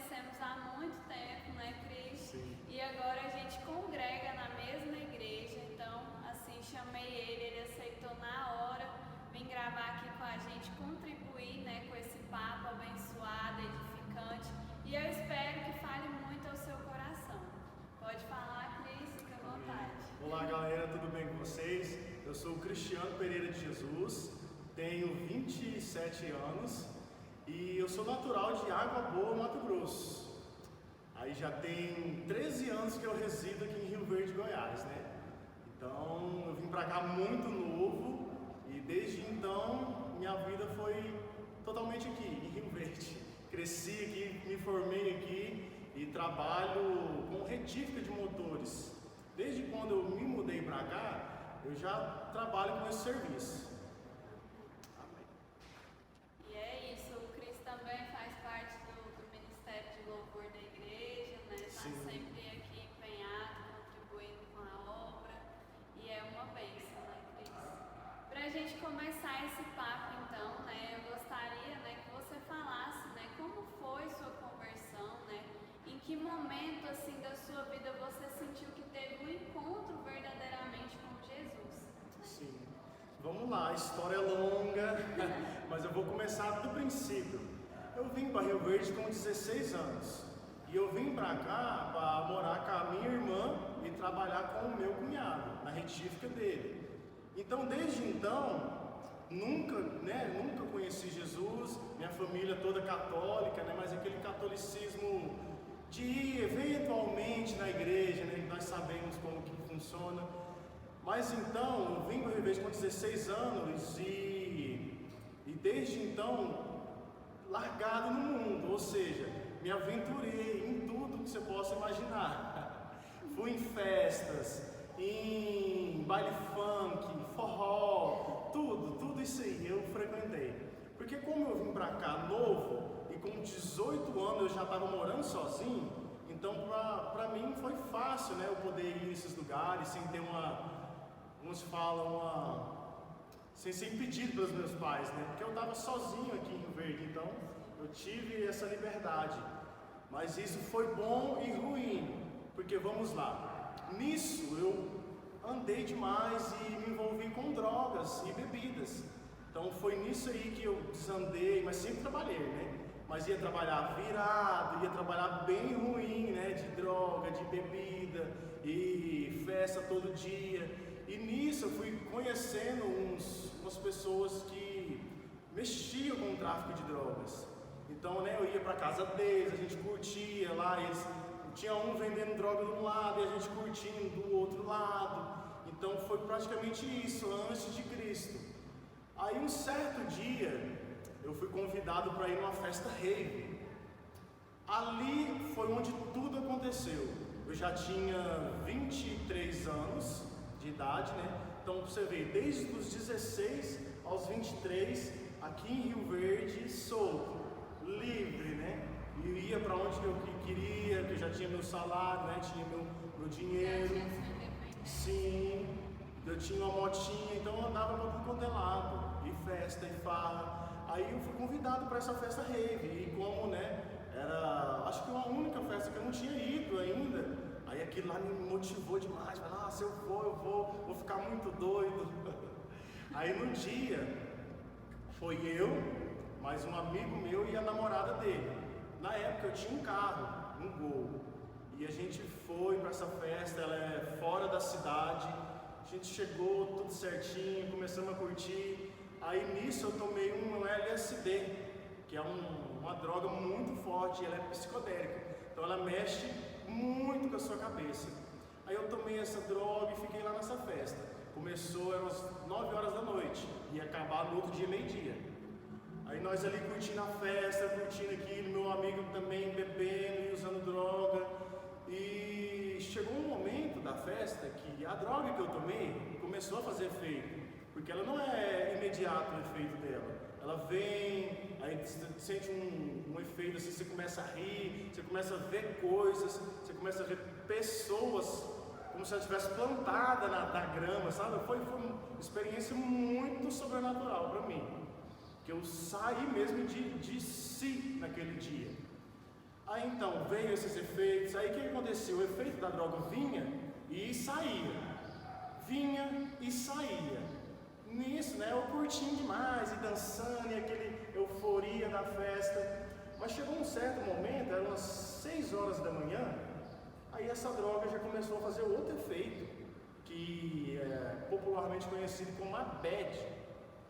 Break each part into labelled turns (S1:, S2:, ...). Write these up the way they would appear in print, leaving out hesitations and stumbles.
S1: conhecemos há muito tempo, né, Cris?
S2: Sim.
S1: E agora a gente congrega na mesma igreja, então, assim, chamei ele aceitou na hora, vim gravar aqui com a gente, contribuir, né, com esse papo abençoado, edificante, e eu espero que fale muito ao seu coração. Pode falar, Cris, fica à vontade.
S2: Olá, galera, tudo bem com vocês? Eu sou o Cristiano Pereira de Jesus, tenho 27 anos e eu sou natural de Água Boa, Mato Grosso. Aí já tem 13 anos que eu resido aqui em Rio Verde, Goiás, né? Então eu vim pra cá muito novo e desde então minha vida foi totalmente aqui, em Rio Verde. Cresci aqui, me formei aqui e trabalho com retífica de motores. Desde quando eu me mudei pra cá, eu já trabalho com esse serviço.
S1: E é isso, o Cris também faz parte do Ministério de Louvor da igreja, né? Está sempre aqui empenhado, contribuindo com a obra, e é uma bênção, né, Cris? Para a gente começar esse papo, então, né, eu gostaria, né, que você falasse, né, como foi sua conversão, né? Em que momento, assim, da sua vida você sentiu que teve um encontro verdadeiramente com Jesus?
S2: Sim. Vamos lá, a história é longa, mas eu vou começar do princípio. Eu vim para Rio Verde com 16 anos e eu vim para cá para morar com a minha irmã e trabalhar com o meu cunhado, na retífica dele. Então, desde então, nunca conheci Jesus, minha família toda católica, né, mas aquele catolicismo de ir eventualmente na igreja, né, nós sabemos como que funciona. Mas então, eu vim para o Rio Verde com 16 anos e desde então, largado no mundo, ou seja, me aventurei em tudo que você possa imaginar. Fui em festas, em baile funk, forró, tudo isso aí eu frequentei. Porque como eu vim para cá novo e com 18 anos eu já estava morando sozinho, então para mim foi fácil, né, eu poder ir nesses lugares sem ter uns falam, sem ser impedido pelos meus pais, né? Porque eu estava sozinho aqui em Rio Verde, então eu tive essa liberdade. Mas isso foi bom e ruim, porque vamos lá, nisso eu andei demais e me envolvi com drogas e bebidas. Então foi nisso aí que eu desandei, mas sempre trabalhei, né? Mas ia trabalhar virado, ia trabalhar bem ruim, né? De droga, de bebida e festa todo dia. E nisso eu fui conhecendo umas pessoas que mexiam com o tráfico de drogas. Então, né, eu ia para casa deles, a gente curtia lá, tinha um vendendo droga de um lado e a gente curtindo do outro lado. Então foi praticamente isso, antes de Cristo. Aí um certo dia eu fui convidado para ir numa festa rave. Ali foi onde tudo aconteceu. Eu já tinha 23 anos de idade, né? Então você vê, desde os 16 aos 23, aqui em Rio Verde, solto, livre, né? E ia para onde eu queria, que eu já tinha meu salário, né? Tinha meu dinheiro. Sim, eu tinha uma motinha, então eu andava para tudo quanto é lado, e festa, e farra. Aí eu fui convidado para essa festa rave, e como, né, era, acho que uma única festa que eu não tinha ido ainda, aí aquilo lá me motivou demais, falei, se eu for, vou ficar muito doido. Aí no dia, foi eu, mais um amigo meu e a namorada dele. Na época eu tinha um carro, um Gol, e a gente foi para essa festa, ela é fora da cidade. A gente chegou tudo certinho, começamos a curtir. Aí nisso eu tomei um LSD, que é uma droga muito forte, ela é psicodélica, então ela mexe muito com a sua cabeça. Aí eu tomei essa droga e fiquei lá nessa festa. Começou, eram as 9 horas da noite, ia acabar no outro dia, meio-dia. Aí nós ali curtindo a festa, curtindo aquilo, meu amigo também bebendo e usando droga. E chegou um momento da festa que a droga que eu tomei começou a fazer efeito, porque ela não é imediato o efeito dela. Ela vem, aí você sente um efeito assim, você começa a rir, você começa a ver coisas, você começa a ver pessoas como se ela estivesse plantada na grama, sabe? Foi uma experiência muito sobrenatural para mim, que eu saí mesmo de si naquele dia. Aí então veio esses efeitos, aí o que aconteceu? O efeito da droga vinha e saía, vinha e saía. Nisso, né, eu curtindo demais e dançando e aquele euforia da festa. Mas chegou um certo momento, eram umas 6 horas da manhã, aí essa droga já começou a fazer outro efeito, que é popularmente conhecido como a bad.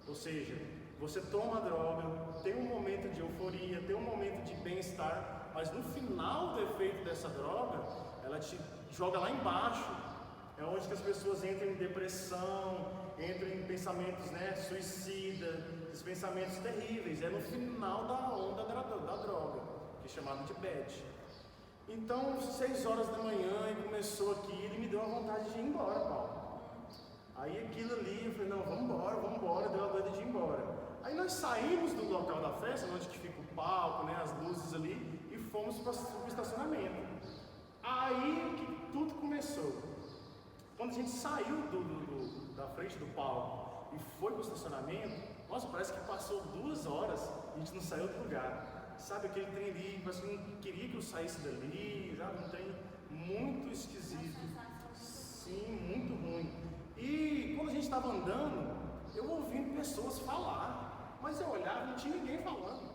S2: Ou seja, você toma a droga, tem um momento de euforia, tem um momento de bem-estar, mas no final do efeito dessa droga, ela te joga lá embaixo. É onde que as pessoas entram em depressão, entram em pensamentos, né, suicida, esses pensamentos terríveis. É no final da onda da droga, que é chamado de bad. Então, 6 horas da manhã, e começou aquilo, e me deu a vontade de ir embora, Paulo. Aí aquilo ali, eu falei, não, vamos embora, deu a doida de ir embora. Aí nós saímos do local da festa, onde que fica o palco, né, as luzes ali, e fomos para o estacionamento. Aí que tudo começou. Quando a gente saiu da frente do palco e foi para o estacionamento, nossa, parece que passou 2 horas e a gente não saiu do lugar. Sabe aquele trem ali, parece que não queria que eu saísse dali, sabe? Um trem muito esquisito. Sim, muito ruim. E quando a gente estava andando, eu ouvindo pessoas falar, mas eu olhava e não tinha ninguém falando.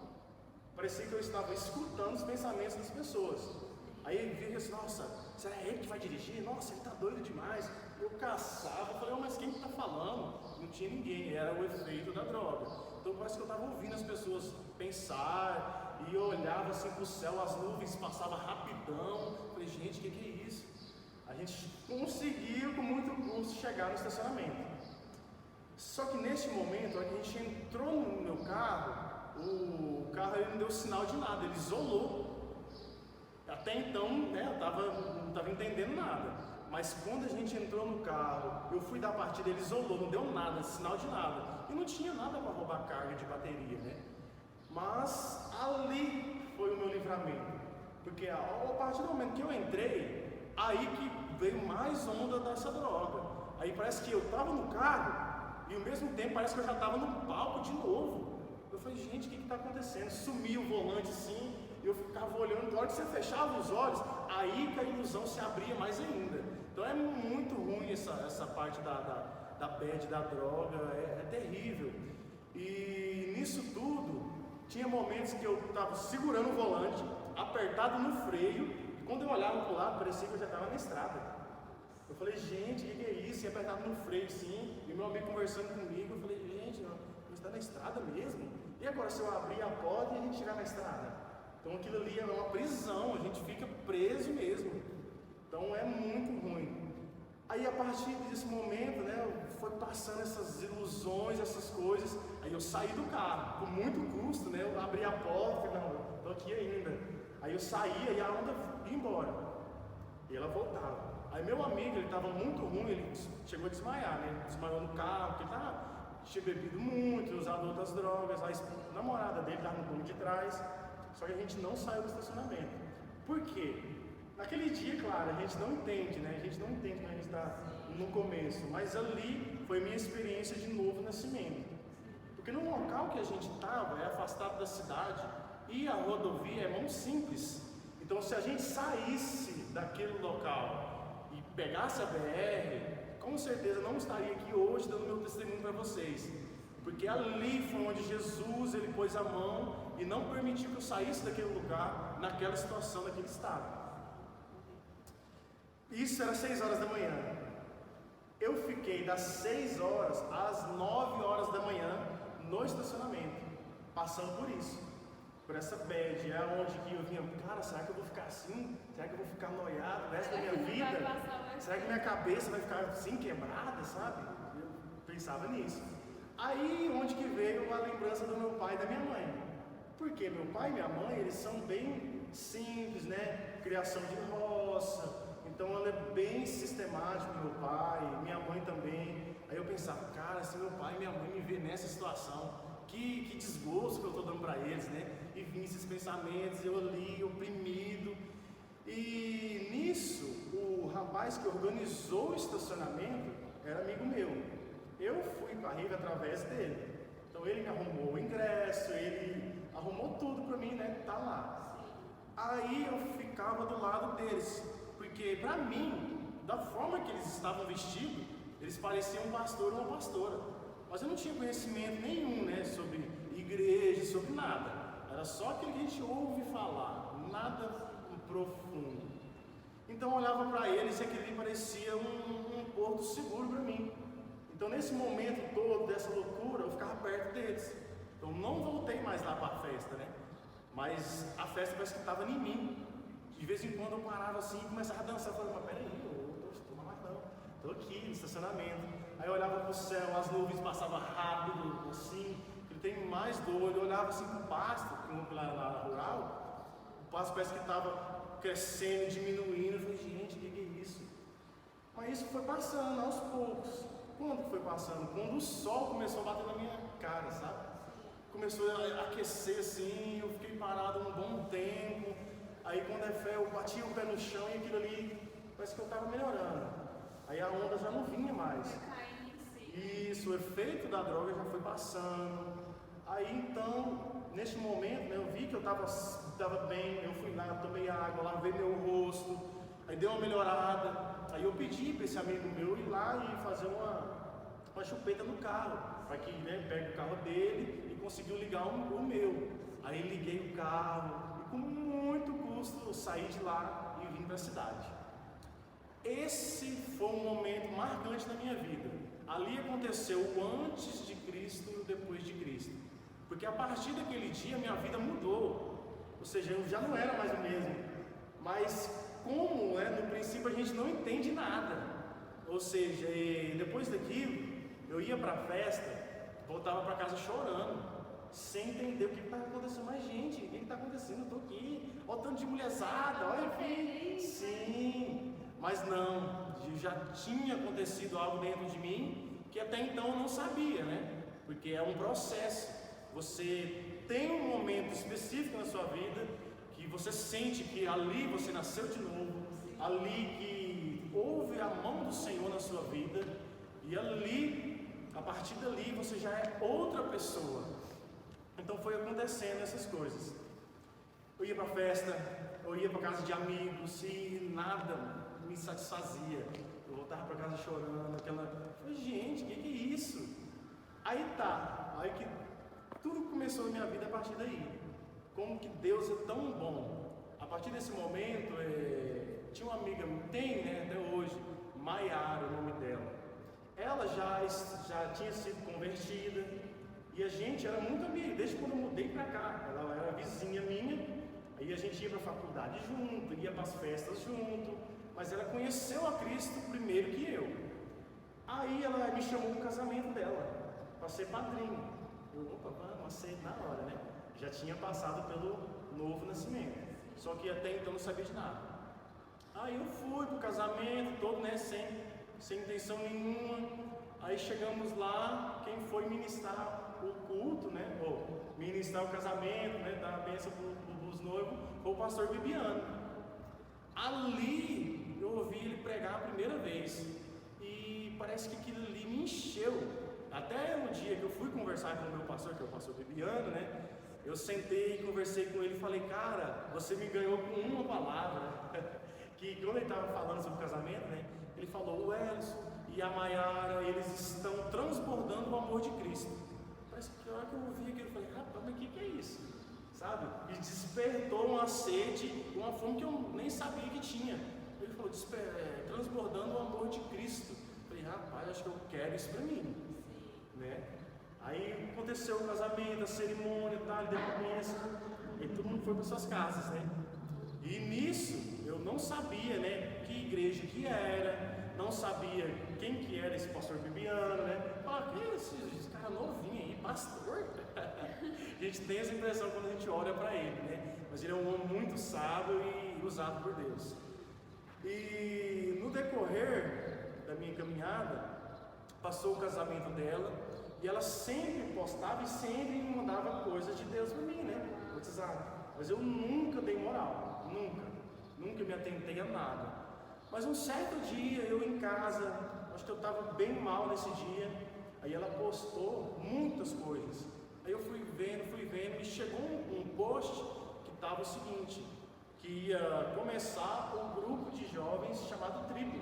S2: Parecia que eu estava escutando os pensamentos das pessoas. Aí eu vi assim, nossa, será ele que vai dirigir? Nossa, ele tá doido demais. Eu caçava, eu falei, mas quem que tá falando? Não tinha ninguém, era o efeito da droga. Então parece que eu estava ouvindo as pessoas pensar, e eu olhava assim pro céu, as nuvens passavam rapidão. Eu falei, gente, o que é isso? A gente conseguiu com muito custo chegar no estacionamento. Só que neste momento, a gente entrou no meu carro, o carro ele não deu sinal de nada, ele isolou. Até então, né, eu não estava entendendo nada. Mas quando a gente entrou no carro, eu fui dar partida, ele isolou, não deu nada, sinal de nada. E não tinha nada para roubar carga de bateria, né? Mas ali foi o meu livramento. Porque a partir do momento que eu entrei, aí que veio mais onda dessa droga. Aí parece que eu estava no carro e ao mesmo tempo parece que eu já estava no palco de novo. Eu falei, gente, o que está acontecendo? Sumiu o volante assim, eu ficava olhando, na hora que você fechava os olhos, aí que a ilusão se abria mais ainda. Então é muito ruim essa parte da bad, da droga, é terrível. E nisso tudo, tinha momentos que eu estava segurando o volante, apertado no freio, e quando eu olhava para o lado, parecia que eu já estava na estrada. Eu falei, gente, o que é isso? E apertado no freio, sim, e meu amigo conversando comigo, eu falei, gente, você está na estrada mesmo? E agora se eu abrir a porta e a gente chegar na estrada? Então aquilo ali é uma prisão, a gente fica preso mesmo. Então é muito ruim. Aí a partir desse momento, né, foi passando essas ilusões, essas coisas. Aí eu saí do carro, com muito custo, né, eu abri a porta, falei, não, estou aqui ainda. Aí eu saía e a onda ia embora. E ela voltava. Aí meu amigo, ele estava muito ruim, ele chegou a desmaiar, né, desmaiou no carro, porque ele tinha bebido muito, usado outras drogas. A namorada dele estava no banco de trás. Só que a gente não saiu do estacionamento. Por quê? Naquele dia, claro, a gente não entende, né? A gente não entende quando a gente está no começo. Mas ali foi minha experiência de novo nascimento. Porque no local que a gente estava, é afastado da cidade, e a rodovia é mão simples. Então se a gente saísse daquele local e pegasse a BR, com certeza não estaria aqui hoje dando meu testemunho para vocês. Porque ali foi onde Jesus ele pôs a mão e não permitiu que eu saísse daquele lugar, naquela situação, naquele estado. Isso era 6 horas da manhã. Eu fiquei das 6 horas às 9 horas da manhã no estacionamento, passando por isso, por essa bad, é onde que eu vinha, cara, será que eu vou ficar assim? Será que eu vou ficar noiado o resto da minha vida? Será que minha cabeça vai ficar assim, quebrada, sabe? Eu pensava nisso. Aí, onde que veio a lembrança do meu pai e da minha mãe? Porque meu pai e minha mãe, eles são bem simples, né? Criação de roça, então ela é bem sistemática, meu pai, minha mãe também. Aí eu pensava, cara, se meu pai e minha mãe me ver nessa situação, que desgosto que eu estou dando para eles, né? E vinha esses pensamentos, eu ali, oprimido. E nisso, o rapaz que organizou o estacionamento era amigo meu. Eu fui para a Riva através dele. Então ele me arrumou o ingresso, ele arrumou tudo para mim, né? Tá lá. Aí eu ficava do lado deles, porque para mim, da forma que eles estavam vestidos, eles pareciam um pastor ou uma pastora. Mas eu não tinha conhecimento nenhum, né, sobre igreja, sobre nada. Era só aquilo que a gente ouve falar, nada profundo. Então eu olhava para eles e aquilo ali parecia um porto seguro para mim. Então nesse momento todo, dessa loucura, eu ficava perto deles. Então não voltei mais lá para a festa, né? Mas a festa parece que estava em mim. De vez em quando eu parava assim e começava a dançar. Eu falei, mas peraí, eu estou não, estou aqui no estacionamento. Aí eu olhava para o céu, as nuvens passavam rápido, assim, ele tem mais doido. Eu olhava assim para o pasto, lá na rural, o pasto parece que estava crescendo, diminuindo. Eu falei, gente, o que é isso? Mas isso foi passando aos poucos. Quando foi passando? Quando o sol começou a bater na minha cara, sabe? Começou a aquecer assim, eu fiquei parado um bom tempo. Aí quando é fé, eu bati o pé no chão e aquilo ali, parece que eu estava melhorando. Aí a onda já não vinha mais. Isso, o efeito da droga já foi passando. Aí então, neste momento, né, eu vi que eu estava bem, eu fui lá, tomei água, lavei meu rosto, aí deu uma melhorada. Aí eu pedi para esse amigo meu ir lá e fazer uma chupeta no carro, para que, né, pegue o carro dele e conseguiu ligar o meu. Aí liguei o carro e com muito custo saí de lá e vim para a cidade. Esse foi um momento marcante na minha vida. Ali aconteceu o antes de Cristo e o depois de Cristo. Porque a partir daquele dia minha vida mudou. Ou seja, eu já não era mais o mesmo. Mas como, né, no princípio a gente não entende nada. Ou seja, depois daquilo, eu ia para a festa, voltava para casa chorando, sem entender o que está acontecendo. Mas gente, o que está acontecendo? Eu estou aqui, olha o tanto de mulherzada, olha aqui. Sim, mas não, já tinha acontecido algo dentro de mim que até então eu não sabia, né? Porque é um processo. Você tem um momento específico na sua vida que você sente que ali você nasceu de novo, ali que houve a mão do Senhor na sua vida, e ali, a partir dali, você já é outra pessoa. Então foi acontecendo essas coisas. Eu ia para festa, eu ia para casa de amigos e nada me satisfazia. Eu voltava para casa chorando, eu falei, gente, o que é isso? Aí que tudo começou na minha vida a partir daí. Como que Deus é tão bom. A partir desse momento, tinha uma amiga, tem, né, até hoje, Maiara, o nome dela. Ela já tinha sido convertida e a gente era muito amigo, desde quando eu mudei para cá. Ela era vizinha minha, aí a gente ia para a faculdade junto, ia para as festas junto, mas ela conheceu a Cristo primeiro que eu. Aí ela me chamou para o casamento dela, para ser padrinho. Eu, vamos, aceito na hora, né? Já tinha passado pelo novo nascimento, só que até então não sabia de nada. Aí eu fui para o casamento todo, né, sem intenção nenhuma. Aí chegamos lá, quem foi ministrar o culto, né, ou ministrar o casamento, né, dar a bênção para os noivos, foi o pastor Bibiano. Ali eu ouvi ele pregar a primeira vez e parece que aquilo ali me encheu. Até no dia que eu fui conversar com o meu pastor, que é o pastor Bibiano, né, eu sentei e conversei com ele e falei, cara, você me ganhou com uma palavra. Que quando ele estava falando sobre o casamento, né, ele falou, o Elson e a Maiara, eles estão transbordando o amor de Cristo. Parece que a hora que eu ouvi aquilo, eu falei, rapaz, mas o que é isso? Sabe? E despertou uma sede, uma fome que eu nem sabia que tinha. Ele falou, transbordando o amor de Cristo. Eu falei, rapaz, acho que eu quero isso para mim. Né? Aí aconteceu o casamento, a cerimônia, tal, deu a bênção, e todo mundo foi para suas casas, né? E nisso eu não sabia, né, que igreja que era, não sabia quem que era esse pastor Bibiano, né? Falava, que é esse cara novinho aí, pastor? A gente tem essa impressão quando a gente olha para ele, né? Mas ele é um homem muito sábio e usado por Deus. E no decorrer da minha caminhada, passou o casamento dela e ela sempre postava e sempre me mandava coisas de Deus para mim, né? Mas eu nunca dei moral, nunca me atentei a nada. Mas um certo dia eu em casa, acho que eu estava bem mal nesse dia, aí ela postou muitas coisas. Aí eu fui vendo e chegou um post que estava o seguinte: que ia começar um grupo de jovens chamado Tribo.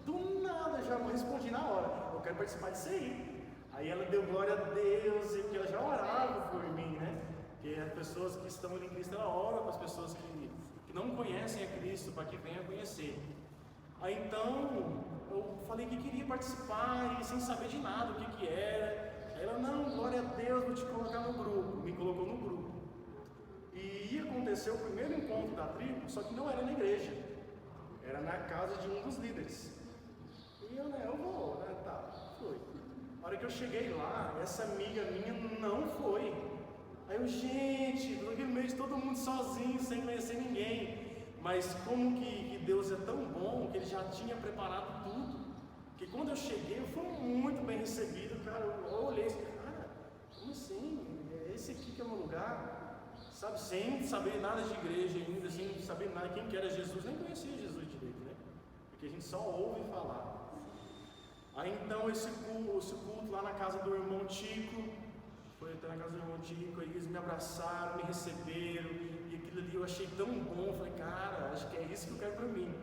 S2: Do nada já respondi na hora, eu quero participar disso aí. Aí ela deu glória a Deus, e que ela já orava por mim, né? Que as pessoas que estão em Cristo, ela ora para as pessoas que não conhecem a Cristo, para que venham a conhecer. Aí então, eu falei que queria participar, e sem saber de nada o que era. Aí ela, não, glória a Deus, vou te colocar no grupo. Me colocou no grupo. E ia acontecer o primeiro encontro da tribo, só que não era na igreja. Era na casa de um dos líderes. E eu, eu vou, né, tá, foi. A hora que eu cheguei lá, essa amiga minha não foi. Aí eu, gente, no meio de todo mundo sozinho, sem conhecer ninguém. Mas como que Deus é tão bom, que Ele já tinha preparado tudo. Que quando eu cheguei, eu fui muito bem recebido, cara. Eu olhei assim, cara, como assim? Esse aqui que é o meu lugar? Sabe, sem saber nada de igreja ainda, sem saber nada quem que era Jesus, nem conhecia Jesus direito, né? Porque a gente só ouve falar. Aí então esse culto lá na casa do irmão Tico, foi até na casa do irmão Tico, aí eles me abraçaram, me receberam, e aquilo ali eu achei tão bom, eu falei, cara, acho que é isso que eu quero pra mim.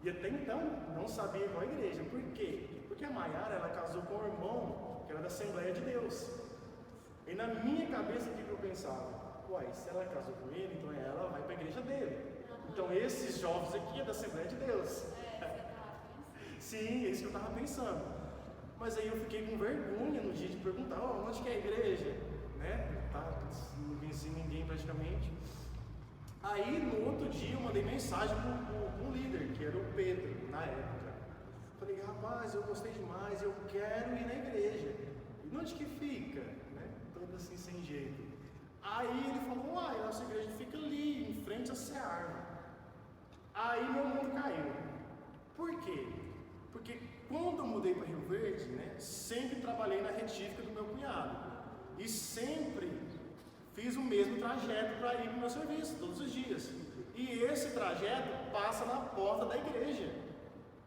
S2: E até então, não sabia qual igreja, por quê? Porque a Maiara, ela casou com um irmão que era da Assembleia de Deus. E na minha cabeça, o que eu pensava? Uai, se ela casou com ele, então ela vai pra igreja dele. Então esses jovens aqui é da Assembleia de Deus. Sim, é isso que eu estava pensando. Mas aí eu fiquei com vergonha no dia de perguntar, onde que é a igreja? Né? Não conheci ninguém praticamente. Aí no outro dia eu mandei mensagem para um líder, que era o Pedro, na época. Falei, rapaz, eu gostei demais, eu quero ir na igreja. E onde que fica? Né? Todo assim, sem jeito. Aí ele falou, nossa igreja fica ali, em frente à Seara. Aí meu mundo caiu. Por quê? Porque quando eu mudei para Rio Verde, né, sempre trabalhei na retífica do meu cunhado. E sempre fiz o mesmo trajeto para ir para o meu serviço, todos os dias. E esse trajeto passa na porta da igreja.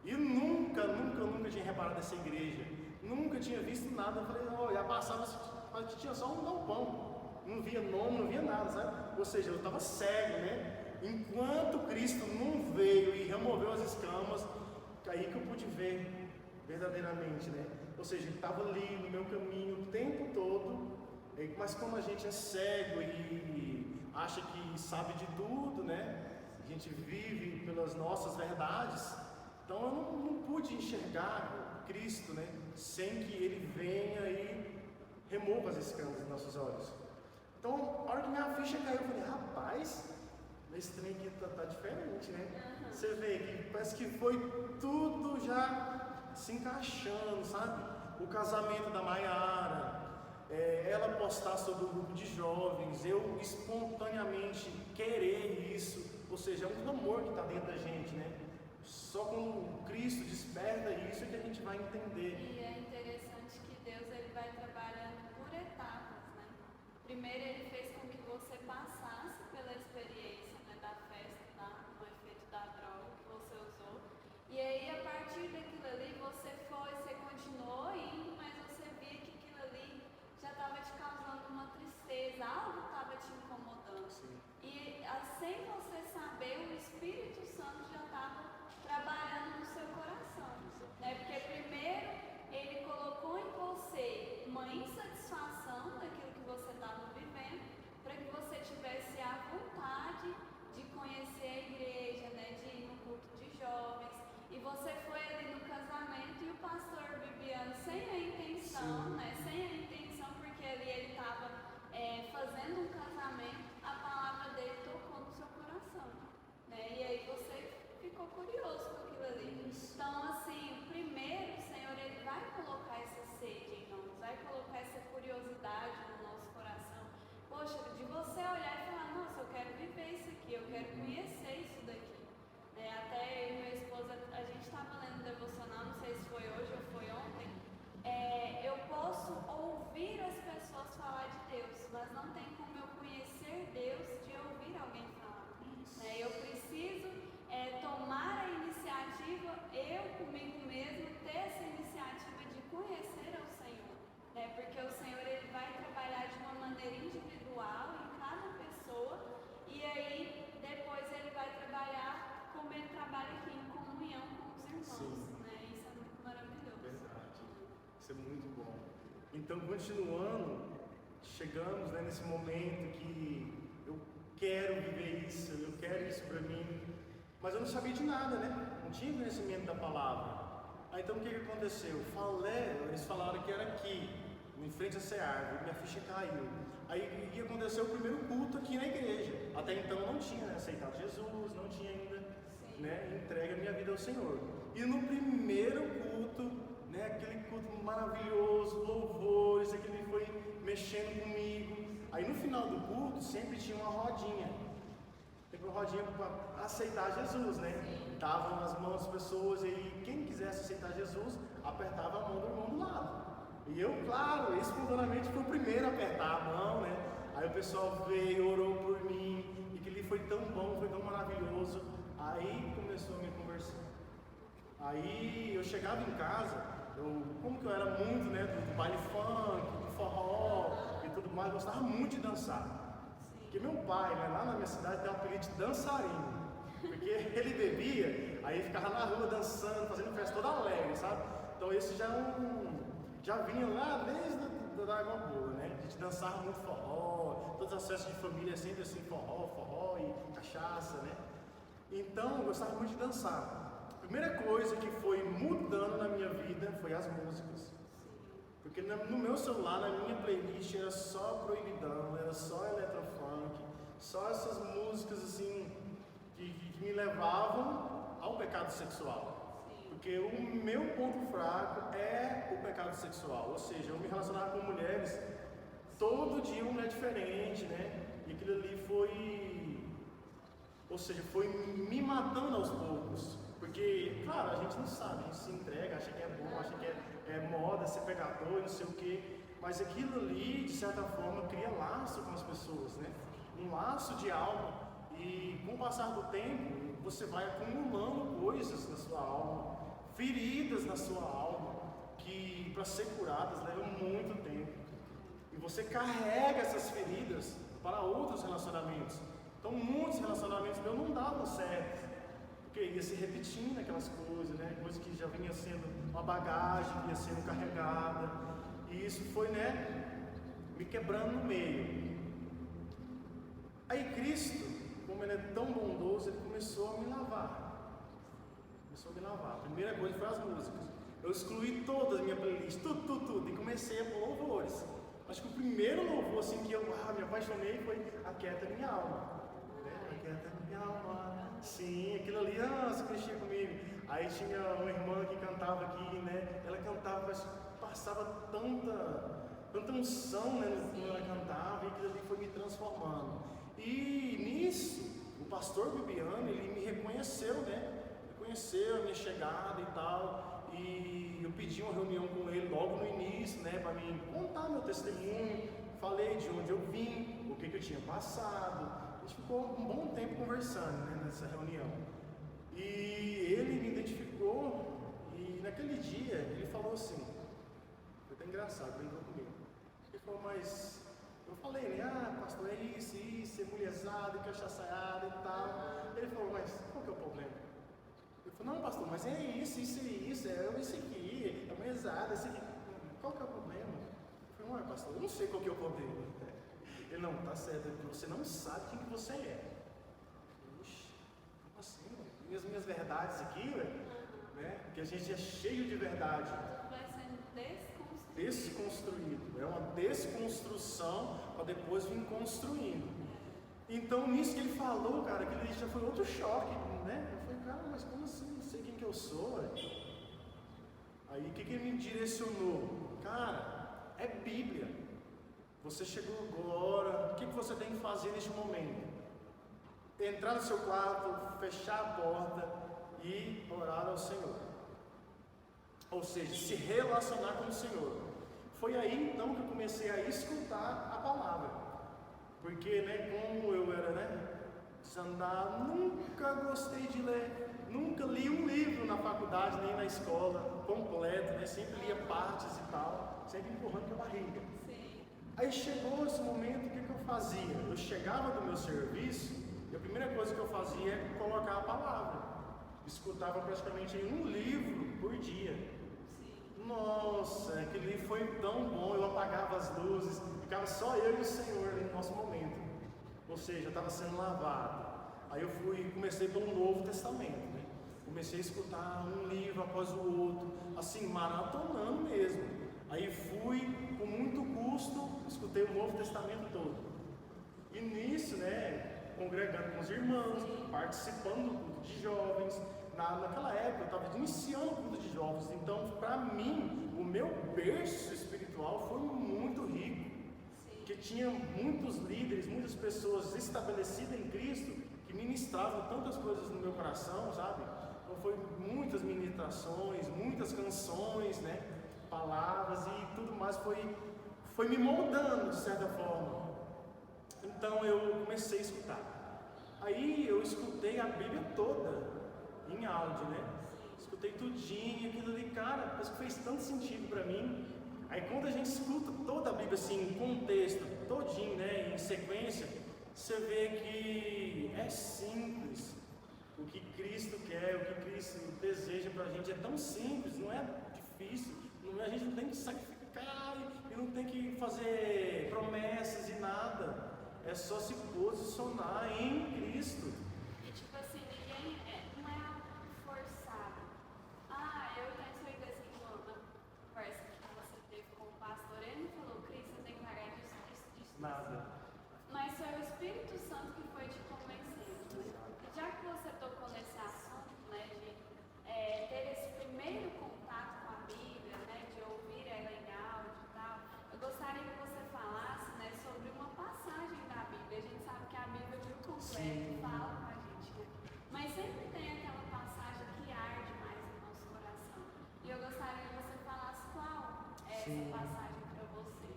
S2: E nunca tinha reparado essa igreja. Nunca tinha visto nada. Eu falei, já passava, mas tinha só um galpão. Não via nome, não via nada, sabe? Ou seja, eu estava cego, né? Enquanto Cristo não veio e removeu as escamas, aí que eu pude ver verdadeiramente, né? Ou seja, ele estava ali no meu caminho o tempo todo, mas como a gente é cego e acha que sabe de tudo, né? A gente vive pelas nossas verdades, então eu não pude enxergar Cristo, né? Sem que Ele venha e remova as escamas dos nossos olhos. Então, a hora que minha ficha caiu, eu falei, rapaz, esse trem aqui tá diferente, né? Você vê que parece que foi tudo já se encaixando, sabe? O casamento da Maiara, ela postar sobre o grupo de jovens, eu espontaneamente querer isso, ou seja, é um clamor que está dentro da gente, né? Só quando Cristo desperta isso é que a gente vai entender.
S1: E é interessante que Deus ele vai trabalhando por etapas, né? Primeiro Ele fez com que você passasse pela experiência, né, da festa, do efeito da droga que você usou. E aí a partir daquilo ali você continuou indo, mas você via que aquilo ali já estava te causando uma tristeza, algo estava te incomodando.
S2: Sim.
S1: E sem você saber, o Espírito Santo já estava trabalhando no seu coração. Né? Porque primeiro Ele colocou em você uma insatisfação daquilo que você estava vivendo, para que você tivesse a vontade de conhecer a igreja, né? De ir no culto de jovens. E você foi ali no casamento e o pastor Bibiano, sem a intenção, né? Sem a intenção, porque ali ele estava fazendo um casamento, a palavra dele tocou no seu coração, né? E aí você ficou curioso com aquilo ali. Então, assim, primeiro o Senhor ele vai colocar essa sede em nós, vai colocar essa curiosidade no nosso coração. Poxa, de você olhar e falar, nossa, eu quero viver isso aqui, eu quero conhecer isso daqui. Até eu e minha esposa, a gente estava lendo o devocional, não sei se foi hoje ou foi ontem. Eu posso ouvir as pessoas falar de Deus, mas não tem como eu conhecer Deus de ouvir alguém falar. Eu preciso tomar a iniciativa, eu comigo mesmo, ter essa iniciativa de conhecer ao Senhor. Porque o Senhor ele vai trabalhar de uma maneira individual em cada pessoa. E
S2: Então, continuando, chegamos, né, nesse momento que eu quero viver isso, eu quero isso para mim, mas eu não sabia de nada, né? Não tinha conhecimento da palavra. Aí, então, o que aconteceu? Eles falaram que era aqui, em frente a Seara, minha ficha caiu. Aí ia acontecer o primeiro culto aqui na igreja. Até então não tinha, né, aceitado Jesus, não tinha ainda, né, entregue a minha vida ao Senhor. E no primeiro culto, né, aquele culto maravilhoso, louvores, aquele foi mexendo comigo. Aí no final do culto sempre tinha uma rodinha. Sempre uma rodinha para aceitar Jesus, né? Davam as mãos das pessoas e quem quisesse aceitar Jesus apertava a mão do irmão do lado. E eu, claro, espontaneamente fui o primeiro a apertar a mão, né? Aí o pessoal veio, orou por mim, e aquilo foi tão bom, foi tão maravilhoso. Aí começou a minha conversão. Aí eu chegava em casa, como que eu era muito, né, do baile funk, do forró e tudo mais, gostava muito de dançar. Porque meu pai, né, lá na minha cidade, tem um apelido de dançarino. Porque ele bebia, aí ficava na rua dançando, fazendo festa toda alegre, sabe? Então esse já vinha lá desde da Água Boa, né? A gente dançava muito forró, todas as festas de família sempre assim, forró e cachaça, né? Então eu gostava muito de dançar. A primeira coisa que foi mudando na minha vida foi as músicas. Porque no meu celular, na minha playlist, era só proibidão, era só eletrofunk, só essas músicas assim que me levavam ao pecado sexual. Porque o meu ponto fraco é o pecado sexual, ou seja, eu me relacionava com mulheres, todo dia uma mulher diferente, né? E aquilo ali foi me matando aos poucos. Porque, claro, a gente não sabe, a gente se entrega, acha que é bom, acha que é moda, ser pegador, não sei o quê. Mas aquilo ali, de certa forma, cria laço com as pessoas, né? Um laço de alma. E com o passar do tempo, você vai acumulando coisas na sua alma, feridas na sua alma, que para ser curadas levam muito tempo. E você carrega essas feridas para outros relacionamentos. Então muitos relacionamentos meus não davam certo, porque ia se repetindo aquelas coisas, né? Coisas que já vinha sendo uma bagagem, que ia sendo carregada. E isso foi, né, me quebrando no meio. Aí Cristo, como Ele é tão bondoso, Ele começou a me lavar. A primeira coisa foi as músicas. Eu excluí todas a minha playlist, tudo, e comecei a pôr louvores. Acho que o primeiro louvor assim, que eu me apaixonei foi Aquieta Minha Alma. Aquieta Minha Alma. Sim, aquilo ali, se mexia comigo. Aí tinha uma irmã que cantava aqui, né? Ela cantava, passava tanta unção, né, quando ela cantava, e aquilo ali foi me transformando. E nisso, o pastor Bibiano, ele me reconheceu, né? Reconheceu a minha chegada e tal. E eu pedi uma reunião com ele logo no início, né? Para me contar meu testemunho. Falei de onde eu vim, o que eu tinha passado. A gente ficou um bom tempo conversando, né, nessa reunião. E ele me identificou. E naquele dia, ele falou assim. Foi até engraçado, brincou comigo. Ele falou, mas... Eu falei, né, pastor, é isso, é mulherzada, cachaçaiada e tal. Ele falou, mas qual que é o problema? Eu falei, não, pastor, mas é isso, é isso aqui, é mulherzada, isso aqui. Qual que é o problema? Eu falei, pastor, eu não sei qual que é o problema. Ele, não, tá certo, você não sabe quem que você é. Ixi, como assim, mano? E as minhas verdades aqui, né? Porque a gente é cheio de verdade.
S1: Vai sendo
S2: desconstruído, é uma desconstrução para depois vir construindo. Então nisso que ele falou, cara, aquele já foi outro choque, né? Eu falei, cara, mas como assim? Não sei quem que eu sou, velho. Aí o que ele me direcionou? Cara, é Bíblia. Você chegou agora, o que você tem que fazer neste momento? Entrar no seu quarto, fechar a porta e orar ao Senhor. Ou seja, se relacionar com o Senhor. Foi aí então que eu comecei a escutar a palavra. Porque, né, como eu era, né, desandado, nunca gostei de ler. Nunca li um livro na faculdade, nem na escola, completo, né? Sempre lia partes e tal, sempre empurrando com a barriga.
S1: Sim.
S2: Aí chegou esse momento, o que eu fazia? Eu chegava do meu serviço e a primeira coisa que eu fazia é colocar a palavra. Escutava praticamente um livro por dia. Nossa, aquele livro foi tão bom, eu apagava as luzes, ficava só eu e o Senhor ali no nosso momento. Ou seja, eu estava sendo lavado. Aí eu comecei pelo Novo Testamento, né? Comecei a escutar um livro após o outro, assim, maratonando mesmo. Aí fui, com muito custo, escutei o Novo Testamento todo. E nisso, né, congregando com os irmãos, participando do culto de jovens. Naquela época eu estava iniciando o culto de jovens, então para mim, o meu berço espiritual foi muito rico. Porque tinha muitos líderes, muitas pessoas estabelecidas em Cristo, que ministravam tantas coisas no meu coração, sabe? Então foi muitas ministrações, muitas canções, né? Palavras e tudo mais, foi me moldando de certa forma. Então eu comecei a escutar. Aí eu escutei a Bíblia toda em áudio, né? Escutei tudinho, aquilo ali, cara, parece que fez tanto sentido para mim. Aí quando a gente escuta toda a Bíblia assim, em contexto, todinho, né, em sequência, você vê que é simples. O que Cristo quer, o que Cristo deseja pra gente é tão simples, não é difícil. A gente não tem que sacrificar e não tem que fazer promessas e nada. É só se posicionar em Cristo.
S1: E tipo assim, não é algo forçado. Eu tenho certeza que na conversa que você teve com o pastor, ele não falou, Cris, você tem que pagar disso.
S2: Nada.
S1: Mas foi o Espírito Santo que foi te convencendo. E já que você tocou nesse assunto, né, de ter esse primeiro contato com a Bíblia, né, de ouvir ela em áudio e tal, eu gostaria que você falasse, né, sobre uma passagem da Bíblia. A gente sabe que a Bíblia é muito completa, fala com a gente, né? Mas sempre tem aquela passagem que arde mais no nosso coração. E eu gostaria que você falasse qual é essa passagem para você.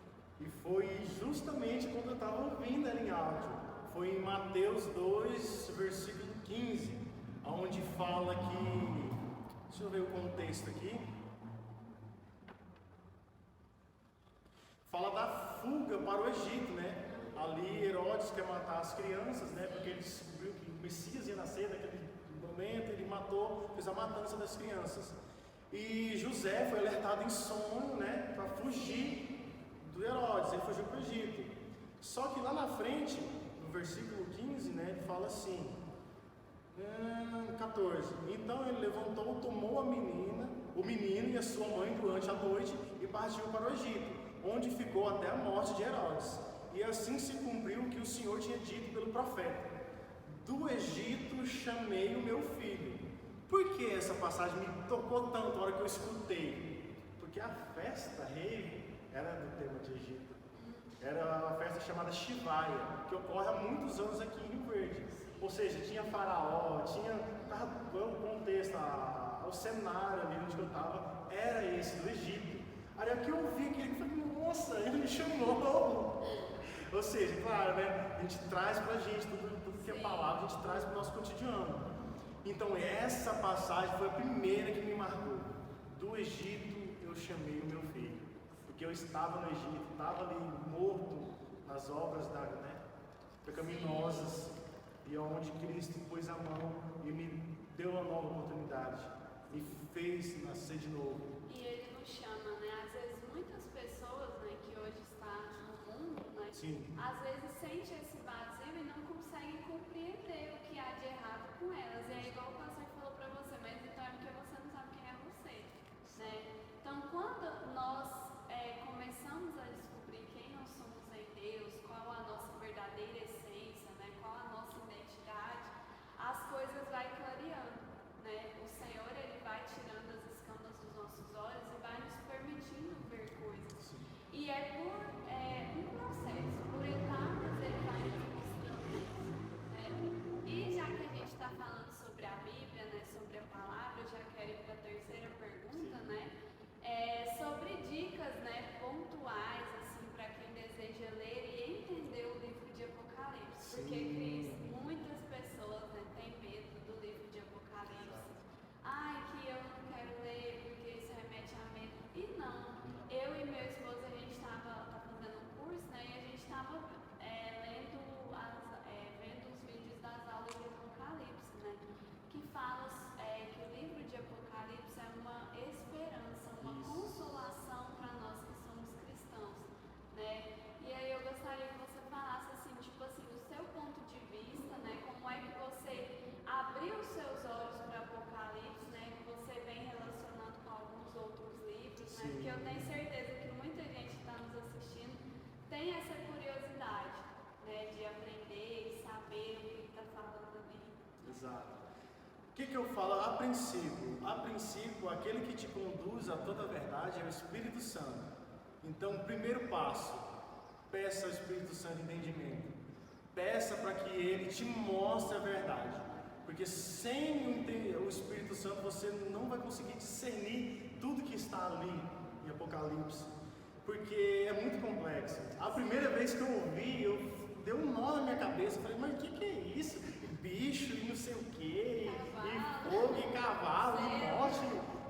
S2: E foi justamente quando eu estava ouvindo ela em áudio. Foi em Mateus 2, versículo 15, onde fala que... Deixa eu ver o contexto aqui. Fala da fuga para o Egito, né? Ali Herodes quer matar as crianças, né? Porque ele descobriu que o Messias ia nascer naquele momento, ele fez a matança das crianças. E José foi alertado em sonho, né? Para fugir do Herodes, ele fugiu para o Egito. Só que lá na frente, no versículo 15, né? Ele fala assim, 14. Então ele levantou, tomou o menino e a sua mãe durante a noite e partiu para o Egito, onde ficou até a morte de Herodes. E assim se cumpriu o que o Senhor tinha dito pelo profeta: do Egito chamei o meu filho. Por que essa passagem me tocou tanto na hora que eu escutei? Porque a festa rei era do tema de Egito. Era uma festa chamada Shivaya, que ocorre há muitos anos aqui em Rio Verde. Ou seja, tinha faraó, o contexto, o cenário ali onde eu estava era esse, do Egito. Aí aqui eu vi aquilo e falei, nossa, ele me chamou. Ou seja, claro, né? A gente traz pra gente tudo que é palavra, a gente traz pro nosso cotidiano. Então essa passagem foi a primeira que me marcou. Do Egito eu chamei o meu filho. Porque eu estava no Egito, estava ali morto nas obras pecaminosas, e onde Cristo pôs a mão e me deu uma nova oportunidade, me fez nascer de novo.
S1: E Ele nos chama, né? Às vezes muitas pessoas, né, que hoje estão no mundo, né?
S2: Sim.
S1: Às vezes sente esse vazio e não conseguem compreender o que há de errado com elas. E é igual o pastor falou para você, mas então é porque você não sabe quem é você, né? Então quando nós começamos a descobrir quem nós somos em Deus, qual a nossa verdadeira essência, né? Qual a nossa identidade, as coisas vai clareando, né? O Senhor, Ele vai tirando as escamas dos nossos olhos e vai nos permitindo ver coisas. E é por um processo, por etapas, Ele vai nos mostrando isso, né? E já que a gente está falando sobre a Bíblia, né? Sobre a palavra, eu já quero ir para a terceira pergunta, né?
S2: Exato. O que eu falo a princípio? A princípio, aquele que te conduz a toda a verdade é o Espírito Santo. Então, o primeiro passo, peça ao Espírito Santo entendimento. Peça para que ele te mostre a verdade. Porque sem o Espírito Santo você não vai conseguir discernir tudo que está ali em Apocalipse. Porque é muito complexo. A primeira vez que eu ouvi, deu um nó na minha cabeça. Eu falei, mas o que é isso? Bicho e não sei o que, e fogo, e cavalo, e morte,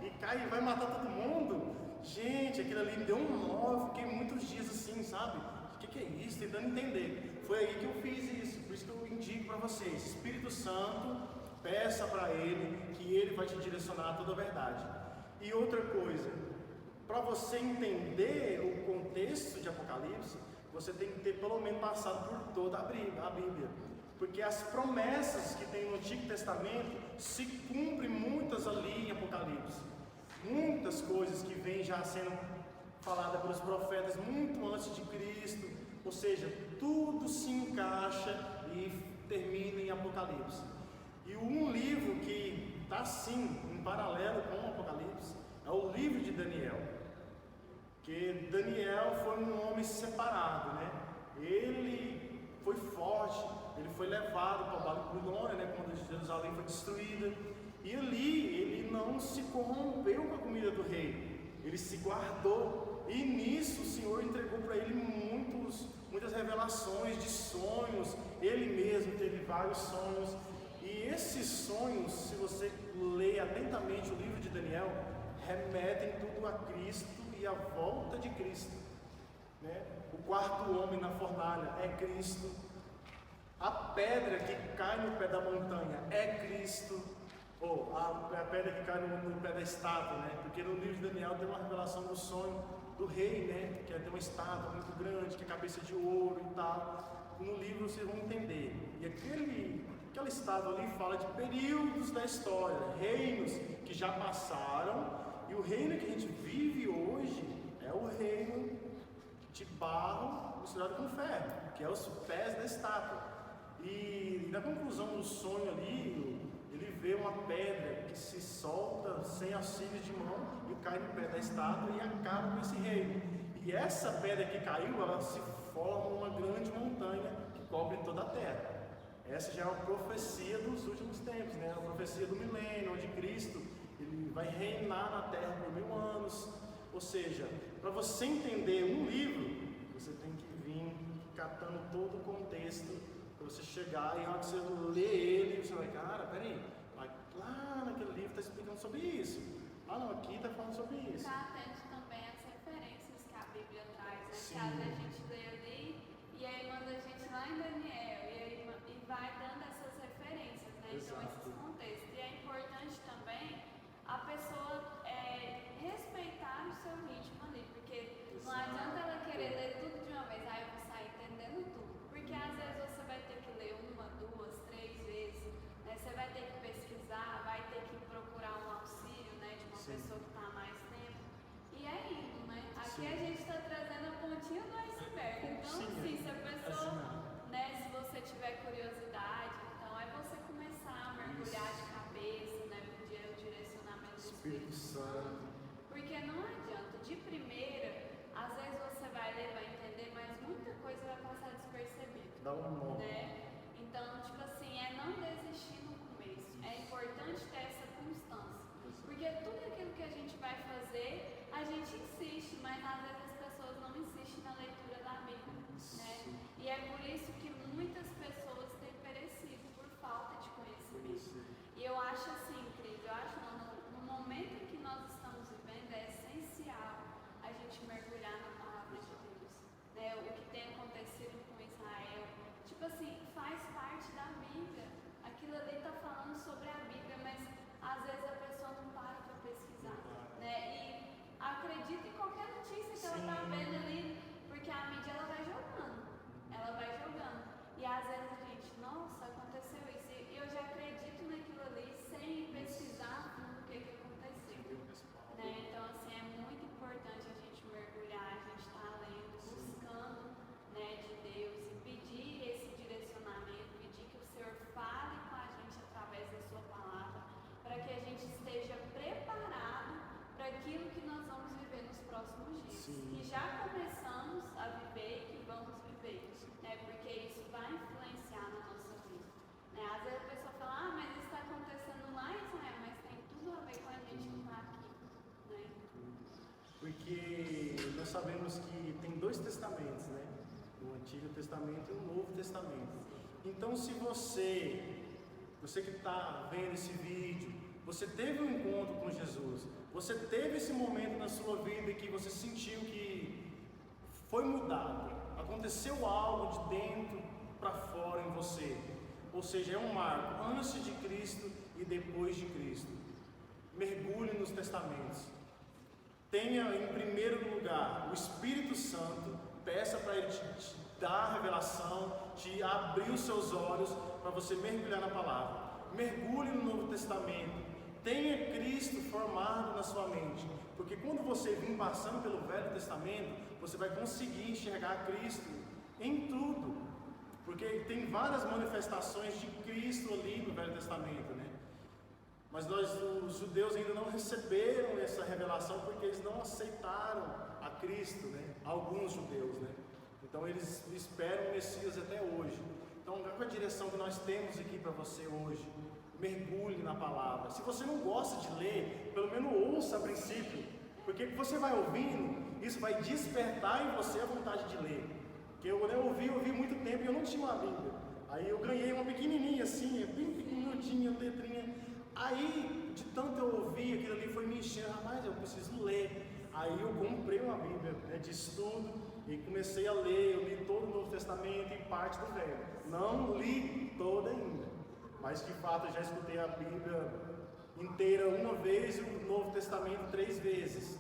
S2: e cai e vai matar todo mundo. Gente, aquilo ali me deu um nó. Eu fiquei muitos dias assim, sabe? O que é isso? Tentando entender. Foi aí que eu fiz isso. Por isso que eu indico para vocês: Espírito Santo, peça para Ele, que Ele vai te direcionar a toda a verdade. E outra coisa, para você entender o contexto de Apocalipse, você tem que ter pelo menos passado por toda a Bíblia. Porque as promessas que tem no Antigo Testamento se cumprem muitas ali em Apocalipse. Muitas coisas que vêm já sendo faladas pelos profetas muito antes de Cristo. Ou seja, tudo se encaixa e termina em Apocalipse. E um livro que está assim, em paralelo com o Apocalipse, é o livro de Daniel. Que Daniel foi um homem separado, né? Ele foi forte, ele foi levado para a Babilônia, né? Quando Jerusalém foi destruída. E ali ele não se corrompeu com a comida do rei, ele se guardou. E nisso o Senhor entregou para ele muitas revelações de sonhos. Ele mesmo teve vários sonhos. E esses sonhos, se você ler atentamente o livro de Daniel, remetem tudo a Cristo e a volta de Cristo, né? O quarto homem na fornalha é Cristo. A pedra que cai no pé da montanha é Cristo. Ou a pedra que cai no pé da estátua, né? Porque no livro de Daniel tem uma revelação do sonho do rei, né? Que é ter uma estátua muito grande, que é cabeça de ouro e tal. No livro vocês vão entender. E aquela estátua ali fala de períodos da história, reinos que já passaram. E o reino que a gente vive hoje é o reino de barro misturado com ferro, que é os pés da estátua. E na conclusão do sonho ali, ele vê uma pedra que se solta sem auxílio de mão e cai no pé da estátua e acaba com esse reino. E essa pedra que caiu, ela se forma uma grande montanha que cobre toda a terra. Essa já é uma profecia dos últimos tempos, né? A profecia do milênio, onde Cristo ele vai reinar na terra por 1000 anos. Ou seja, para você entender um livro, você tem que vir catando todo o contexto, para você chegar e na hora que você lê ele, você vai, cara, peraí, lá naquele livro está explicando sobre isso. Ah não, aqui está falando sobre isso.
S1: Está atento também às referências que a Bíblia traz, né?
S2: Sim.
S1: Que às vezes a gente lê ali e aí manda a gente lá em Daniel e vai dando essas referências, né? Então esses contextos. E é importante também a pessoa respeitar o seu ritmo ali, porque não adianta ela querer ler tudo de uma vez, aí eu vou sair entendendo tudo, porque às vezes você vai ter que ler 1, 2, 3 vezes, né? Você vai ter que pesquisar, vai ter que procurar um auxílio, né, de uma pessoa que está há mais tempo, e é indo, né? Aqui a gente está trazendo a pontinha do iceberg, então sim, se a pessoa, né, se você tiver curiosidade, então é você começar a mergulhar de cabeça, né, pedir o direcionamento do Espírito Santo. Porque não adianta, de primeira, às vezes você vai ler, vai entender, mas muita coisa vai passar despercebida.
S2: Dá um nó.
S1: Né? Então, tipo assim, é não desistir no começo. É importante ter essa constância. Porque tudo aquilo que a gente vai fazer, a gente insiste, mas às vezes as pessoas não insistem na leitura da Bíblia. Né? E é por isso que muitas pessoas têm perecido por falta de conhecimento. E eu acho assim, incrível, eu acho no momento em que nós estamos vivendo, é essencial a gente mergulhar na palavra de Deus, né? O que tem acontecido com Israel, tipo assim, faz parte da Bíblia, aquilo ali está falando sobre a Bíblia, mas às vezes a pessoa não para pesquisar, né? E acredita em qualquer notícia que ela está vendo ali, porque a mídia ela vai jogando, e às vezes a gente, nossa, aconteceu isso, e eu já acredito naquilo ali sem pesquisar o que aconteceu. Né? Então, assim, é muito importante a gente mergulhar, a gente estar lendo, buscando, né, de Deus e pedir esse direcionamento, pedir que o Senhor fale com a gente através próximos dias.
S2: Sim.
S1: E já começamos a viver e que vamos viver, né? Porque isso vai influenciar na nossa vida. Né? Às vezes a pessoa fala, ah, mas isso está acontecendo lá em Israel, mas tem tudo a ver com a gente que está aqui. Né?
S2: Porque nós sabemos que tem dois testamentos, né? O Antigo Testamento e o Novo Testamento. Então, se você que está vendo esse vídeo, você teve um encontro com Jesus, você teve esse momento na sua vida que você sentiu que foi mudado, aconteceu algo de dentro para fora em você, ou seja, é um marco antes de Cristo e depois de Cristo. Mergulhe nos testamentos. Tenha em primeiro lugar o Espírito Santo, peça para Ele te dar a revelação, te abrir os seus olhos para você mergulhar na palavra. Mergulhe no Novo Testamento, tenha Cristo formado na sua mente, porque quando você vir passando pelo Velho Testamento, você vai conseguir enxergar Cristo em tudo, porque tem várias manifestações de Cristo ali no Velho Testamento, né? Mas os judeus ainda não receberam essa revelação porque eles não aceitaram a Cristo, né? Alguns judeus, né? Então eles esperam o Messias até hoje. Então qual é a direção que nós temos aqui para você hoje? Mergulhe na palavra. Se você não gosta de ler, pelo menos ouça a princípio, porque você vai ouvindo, isso vai despertar em você a vontade de ler. Porque eu ouvi muito tempo e eu não tinha uma Bíblia. Aí eu ganhei uma pequenininha assim, bem pequenininha, letrinha. Aí, de tanto eu ouvir, aquilo ali foi me enchendo, mas eu preciso ler. Aí eu comprei uma Bíblia, né, de estudo e comecei a ler. Eu li todo o Novo Testamento e parte do Velho. Não li toda ainda, mas de fato eu já escutei a Bíblia inteira uma vez e o Novo Testamento 3 vezes.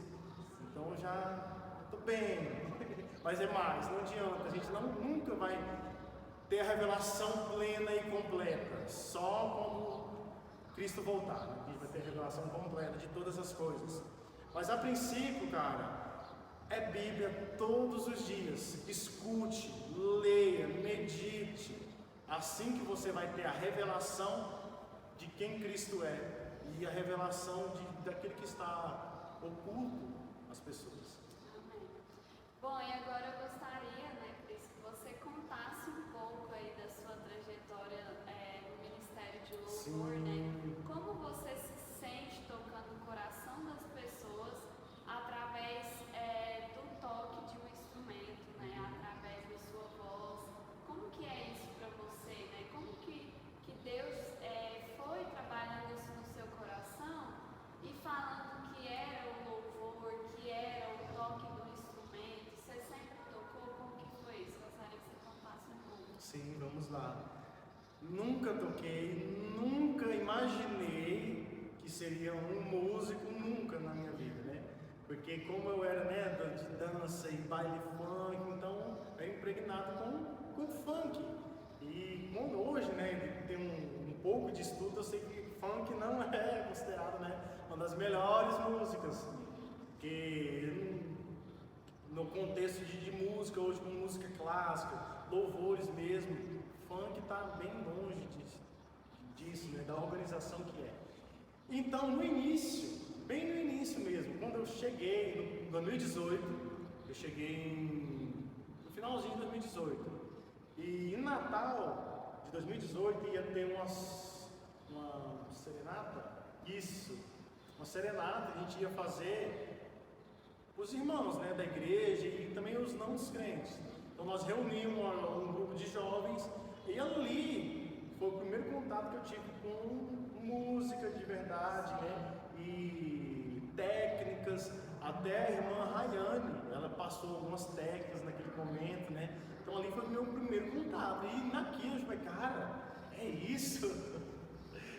S2: Então eu já estou bem. Mas é mais, não adianta, a gente nunca vai ter a revelação plena e completa, só quando Cristo voltar, né? A gente vai ter a revelação completa de todas as coisas. Mas a princípio, cara, é Bíblia todos os dias. Escute, leia, medite. Assim que você vai ter a revelação de quem Cristo é e a revelação daquele que está oculto às pessoas.
S1: Amém. Bom, e agora eu gostaria, né, Cris, que você contasse um pouco aí da sua trajetória no Ministério de Louvor, né? Como você se sente tocando o coração das pessoas através do toque de um instrumento, né? Através da sua voz. Como que é isso para você, né? Como que Deus foi trabalhando isso no seu coração e falando que era o louvor, que era o toque do instrumento? Você sempre tocou? Como que foi isso? Gostaria que você contasse um pouco.
S2: Sim, vamos lá. Nunca toquei, nunca imaginei que seria um músico, nunca na minha vida, né? Porque como eu era, né, de dança e baile funk, então é impregnado com funk. E quando hoje, né, tem um pouco de estudo, eu sei que funk não é considerado, né, uma das melhores músicas. Porque no contexto de música, hoje com música clássica, louvores mesmo, funk está bem longe disso, né, da organização que é. Então, no início, bem no início mesmo, quando eu cheguei, em 2018, eu cheguei no finalzinho de 2018, e em Natal de 2018 ia ter uma serenata, uma serenata que a gente ia fazer os irmãos, né, da igreja e também os não crentes. Então nós reunimos um grupo de jovens e ali foi o primeiro contato que eu tive com música de verdade, né, e técnicas. Até a irmã Rayane, ela passou algumas técnicas naquele momento, né. Então ali foi o meu primeiro contato e naquilo eu falei, cara, é isso.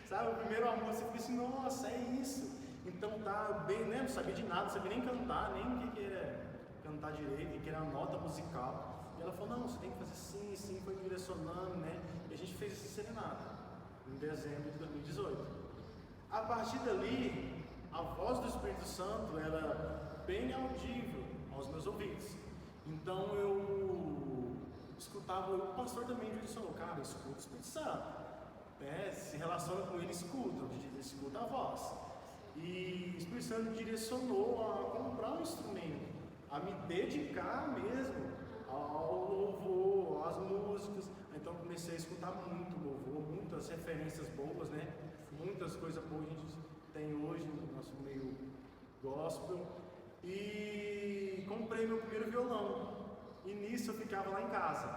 S2: Sabe, o primeiro amor, você fica assim, nossa, é isso. Então tá bem, né? Não sabia de nada, não sabia nem cantar, nem o que era cantar direito, o que era a nota musical. E ela falou, não, você tem que fazer sim, foi me direcionando, né? E a gente fez esse serenata em dezembro de 2018. A partir dali, a voz do Espírito Santo era bem audível aos meus ouvidos. Então eu escutava, o pastor também direcionou, cara, escuta o Espírito Santo. Se relaciona com ele, escuta a voz. E o Espírito Santo me direcionou a comprar um instrumento. a me dedicar mesmo ao louvor, às músicas. Então comecei a escutar muito louvor, muitas referências boas, né? Muitas coisas boas a gente tem hoje no nosso meio gospel. E comprei meu primeiro violão. E nisso eu ficava lá em casa,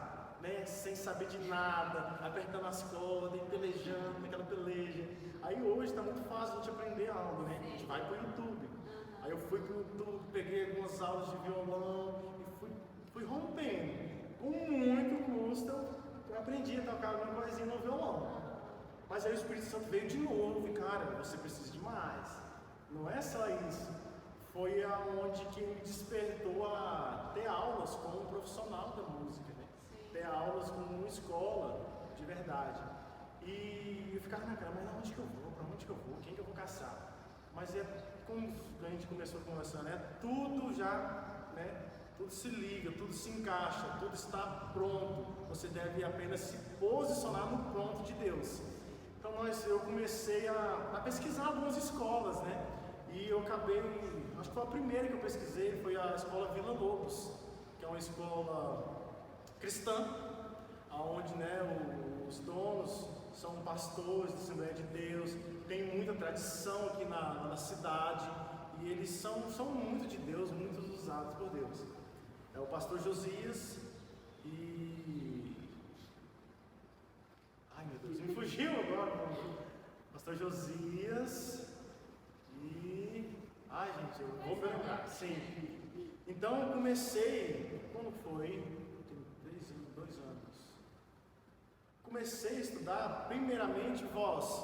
S2: né? Sem saber de nada, apertando as cordas, e pelejando, naquela peleja. Aí hoje está muito fácil a gente aprender algo, né? A gente vai pro YouTube. Aí eu fui pro YouTube, peguei algumas aulas de violão e fui rompendo. Com muito custo, eu aprendi a tocar alguma coisinha no violão. Mas aí o Espírito Santo veio de novo e, cara, você precisa de mais. Não é só isso. Foi aonde que me despertou a ter aulas com um profissional da música, né? Ter aulas com uma escola de verdade. E eu ficava na cara, mas aonde que eu vou? Para onde que eu vou? Quem que eu vou caçar? Mas é como a gente começou a conversar, né? Tudo já, né? Tudo se liga, tudo se encaixa, tudo está pronto. Você deve apenas se posicionar no pronto de Deus. Então eu comecei a pesquisar algumas escolas, né? E eu acabei, acho que foi a primeira que eu pesquisei, foi a escola Vila Lobos, que é uma escola cristã, onde, né, os donos são pastores da Assembleia de Deus, tem muita tradição aqui na cidade, e eles são muito de Deus, muito usados por Deus. É o pastor Josias e... Ai meu Deus, me fugiu agora. Pastor Josias e... Ai gente, eu vou perguntar. Sim. Então eu comecei, quando foi? Tem 2 anos. Comecei a estudar primeiramente voz,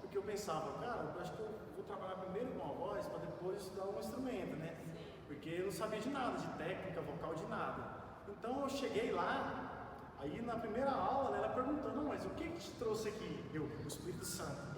S2: porque eu pensava, cara, eu acho que eu vou trabalhar primeiro com a voz para depois estudar um instrumento, né? Porque eu não sabia de nada, de técnica vocal, de nada. Então eu cheguei lá, aí na primeira aula, né, ela perguntou, não, mas o que te trouxe aqui? O Espírito Santo.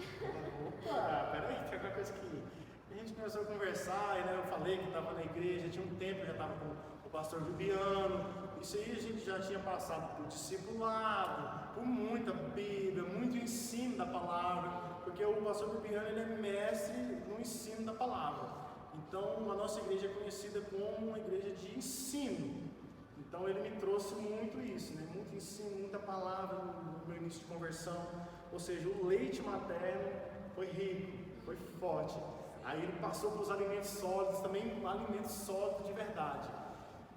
S2: Opa, peraí, tem alguma coisa aqui. E a gente começou a conversar, e, né, eu falei que estava na igreja, tinha um tempo, eu já estava com o pastor Juliano. Isso aí a gente já tinha passado por discipulado, por muita Bíblia, muito ensino da palavra, porque o pastor Juliano, ele é mestre no ensino da palavra. Então, a nossa igreja é conhecida como uma igreja de ensino. Então, ele me trouxe muito isso, né? Muito ensino, muita palavra no meu início de conversão. Ou seja, o leite materno foi rico, foi forte. Aí ele passou para os alimentos sólidos, também alimentos sólidos de verdade.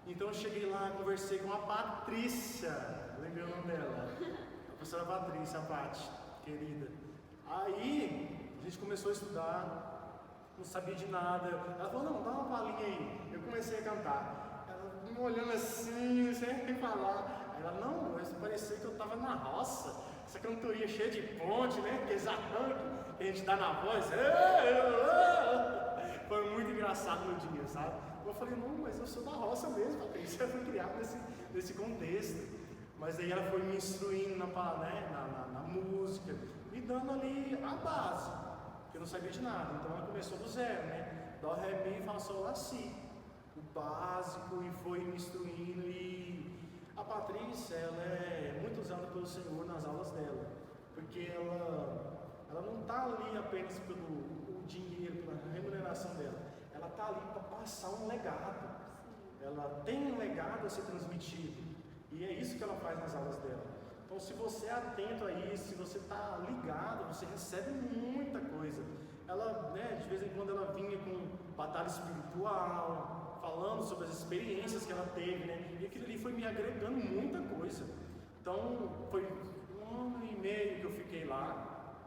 S2: Então, eu cheguei lá, conversei com a Patrícia, lembrei o nome dela, a professora Patrícia, a Paty, querida. Aí, a gente começou a estudar. Não sabia de nada. Ela falou, não, dá uma palhinha aí. Eu comecei a cantar. Ela me olhando assim, sem falar. Aí ela, não, mas parecia que eu estava na roça. Essa cantoria cheia de ponte, né? Aqueles arranques que a gente dá na voz. Foi muito engraçado no dia, sabe? Eu falei, não, mas eu sou da roça mesmo, Patrícia. Eu fui criado nesse contexto. Mas aí ela foi me instruindo na música, me dando ali a base. Eu não sabia de nada, então ela começou do zero, né? Dó, ré, mi, fá, sol, lá, si. O básico, e foi me instruindo. E a Patrícia, ela é muito usada pelo Senhor nas aulas dela, porque ela não está ali apenas pelo dinheiro, pela remuneração dela. Ela está ali para passar um legado. Ela tem um legado a ser transmitido, e é isso que ela faz nas aulas dela. Então, se você é atento a isso, se você está ligado, você recebe muita coisa. Ela, né, de vez em quando ela vinha com batalha espiritual, falando sobre as experiências que ela teve, né? E aquilo ali foi me agregando muita coisa. Então, foi 1 ano e meio que eu fiquei lá,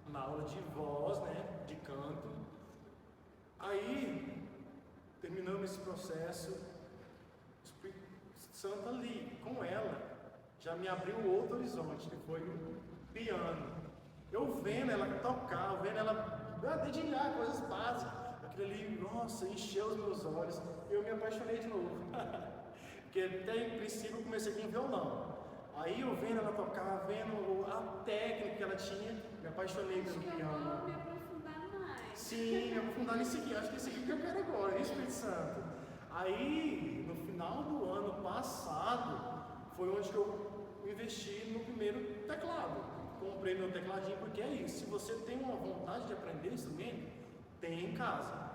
S2: na aula de voz, né, de canto. Aí, terminando esse processo, o Espírito Santo ali, com ela, já me abriu outro horizonte, que foi o piano. Eu vendo ela tocar, vendo ela dedilhar coisas básicas, aquilo ali, nossa, encheu os meus olhos, e eu me apaixonei de novo. Porque até em princípio eu comecei com violão. Aí eu vendo ela tocar, vendo a técnica que ela tinha, me apaixonei pelo piano.
S1: Eu vou me aprofundar mais.
S2: Sim, me aprofundar nisso aqui, acho que é isso aqui que eu quero agora, Espírito Santo. Aí, no final do ano passado, foi onde que eu investi no primeiro teclado. Comprei meu tecladinho, porque é isso. Se você tem uma vontade de aprender instrumento, tem em casa.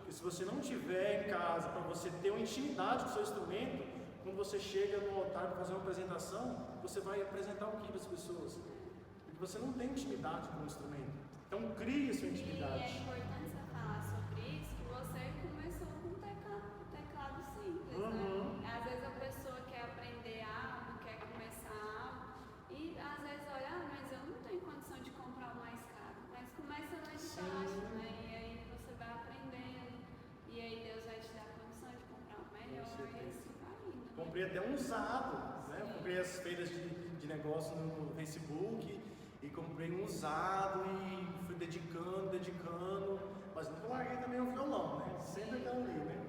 S2: E se você não tiver em casa para você ter uma intimidade com o seu instrumento, quando você chega no altar para fazer uma apresentação, você vai apresentar o que para as pessoas? Porque você não tem intimidade com o instrumento. Então crie a sua intimidade.
S1: E é importante você falar sobre isso, que você começou com um teclado simples, né? Às vezes a pessoa quer aprender algo, quer começar algo, e às vezes olha, mas eu não tenho condição de comprar o mais caro. Mas começa lá de baixo, né? E aí você vai aprendendo, e aí Deus vai te dar a condição de comprar o melhor, e assim vai indo. Né?
S2: Comprei até um usado, né? Comprei as feiras de negócio no Facebook e comprei um usado e fui dedicando, mas não larguei também o violão, né? Sempre aquela ali, né?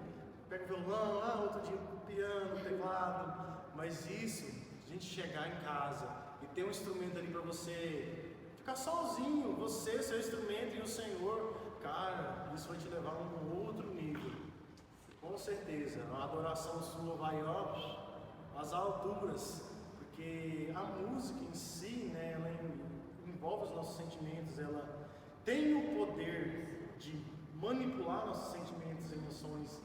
S2: Pega o violão, outro dia o piano, o teclado, mas isso, a gente chegar em casa e ter um instrumento ali para você ficar sozinho, você, seu instrumento e o Senhor, cara, isso vai te levar a um outro nível. Com certeza, a adoração sua vai às alturas, porque a música em si, né, ela envolve os nossos sentimentos, ela tem o poder de manipular nossos sentimentos e emoções,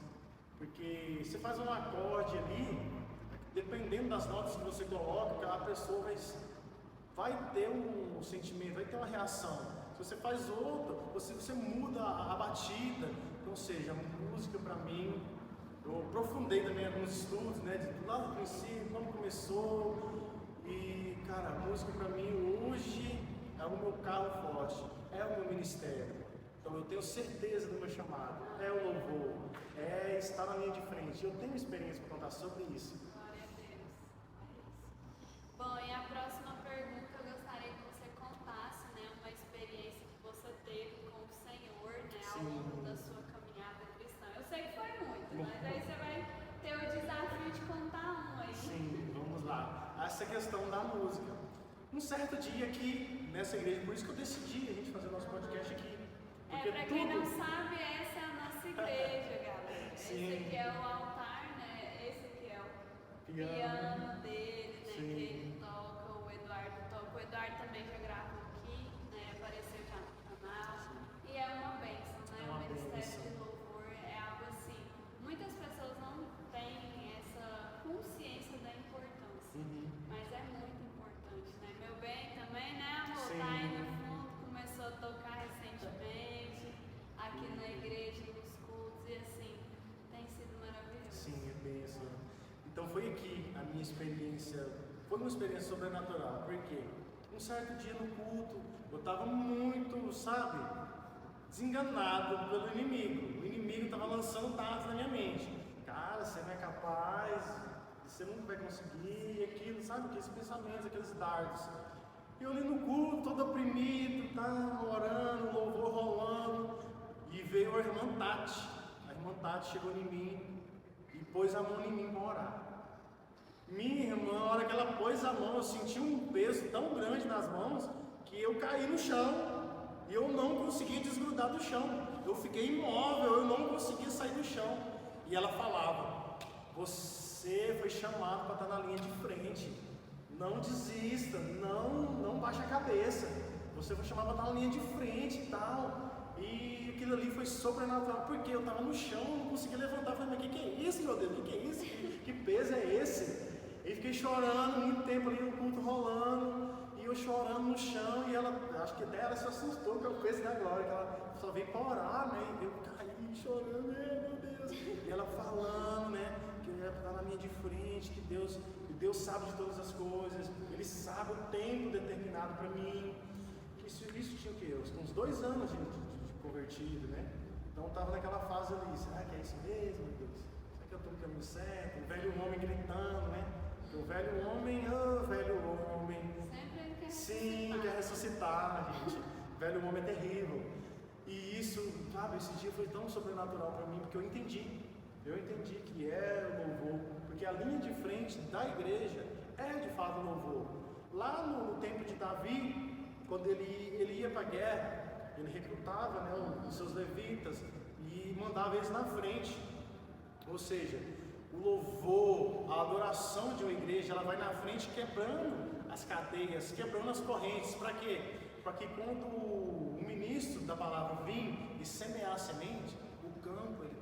S2: porque você faz um acorde ali, dependendo das notas que você coloca, a pessoa vai ter um sentimento, vai ter uma reação. Se você faz outra, você muda a batida. Então, ou seja, a música para mim, eu aprofundei também alguns estudos, né, lá do princípio, como começou, e cara, a música para mim hoje é o meu carro forte, é o meu ministério. Então eu tenho certeza do meu chamado, é o louvor, é estar na linha de frente. Eu tenho experiência para contar sobre isso.
S1: Glória a Deus. Bom, e a próxima pergunta eu gostaria que você contasse, né, uma experiência que você teve com o Senhor, né, ao longo da sua caminhada cristã. Eu sei que foi muito, mas aí você vai ter o desafio de contar um aí.
S2: Sim, vamos lá. Essa questão da música. Um certo dia aqui nessa igreja, por isso que eu decidi a gente fazer nosso podcast aqui. Porque
S1: pra quem não sabe, essa é a nossa igreja, galera.
S2: Sim.
S1: Esse aqui é o altar, né? Esse aqui é o piano dele, né?
S2: Sim.
S1: Que ele toca, o Eduardo toca. O Eduardo também já gravou aqui, né? Apareceu já no canal. E é uma bênção, né?
S2: É uma
S1: o ministério
S2: bênção.
S1: de louvor é algo assim. Muitas pessoas não têm essa consciência da importância, mas é muito importante, né? Meu bem também, né, amor?
S2: Sim.
S1: Tá aí no fundo, começou a tocar recentemente, aqui na igreja, nos cultos, e assim, tem sido maravilhoso.
S2: Sim, é bênção. Então foi aqui a minha experiência, foi uma experiência sobrenatural, porque um certo dia no culto, eu estava muito, sabe, desenganado pelo inimigo. O inimigo estava lançando dados na minha mente. Cara, você não é capaz, você nunca vai conseguir, aquilo, sabe, aqueles pensamentos, aqueles dardos. Eu ali no culto, todo oprimido, orando, louvor rolando, e veio a irmã Tati. A irmã Tati chegou em mim e pôs a mão em mim para orar. Minha irmã, a hora que ela pôs a mão, eu senti um peso tão grande nas mãos que eu caí no chão e eu não conseguia desgrudar do chão. Eu fiquei imóvel, eu não conseguia sair do chão. E ela falava: você foi chamado para estar na linha de frente. Não desista, não baixe a cabeça. Você foi chamado para estar na linha de frente e tal. E aquilo ali foi sobrenatural, porque eu estava no chão, não conseguia levantar. Eu falei: mas que é isso, meu Deus? Que é isso? Que peso é esse? E fiquei chorando muito tempo ali no culto rolando, e eu chorando no chão, e ela, acho que até ela se assustou com o peso da glória, que ela só veio para orar, né? E eu caí chorando, meu Deus. E ela falando, né? Que eu ia estar na linha de frente, que Deus sabe de todas as coisas, Ele sabe o tempo determinado para mim. Isso tinha o quê? Uns 2 anos de convertido, né? Então eu estava naquela fase ali: será que é isso mesmo, meu Deus? Será que eu estou no caminho certo? O velho homem gritando, né? O velho homem, velho homem.
S1: Sempre ele quer
S2: Sim, quer ressuscitar, gente. O velho homem é terrível. E isso, sabe, esse dia foi tão sobrenatural para mim, porque eu entendi que é o louvor, porque a linha de frente da igreja é de fato o louvor. Lá no tempo de Davi, quando ele ia para a guerra, ele recrutava, né, os seus levitas e mandava eles na frente. Ou seja, o louvor, a adoração de uma igreja, ela vai na frente quebrando as cadeias, quebrando as correntes. Para quê? Para que quando o ministro da palavra vir e semear a semente, o campo ele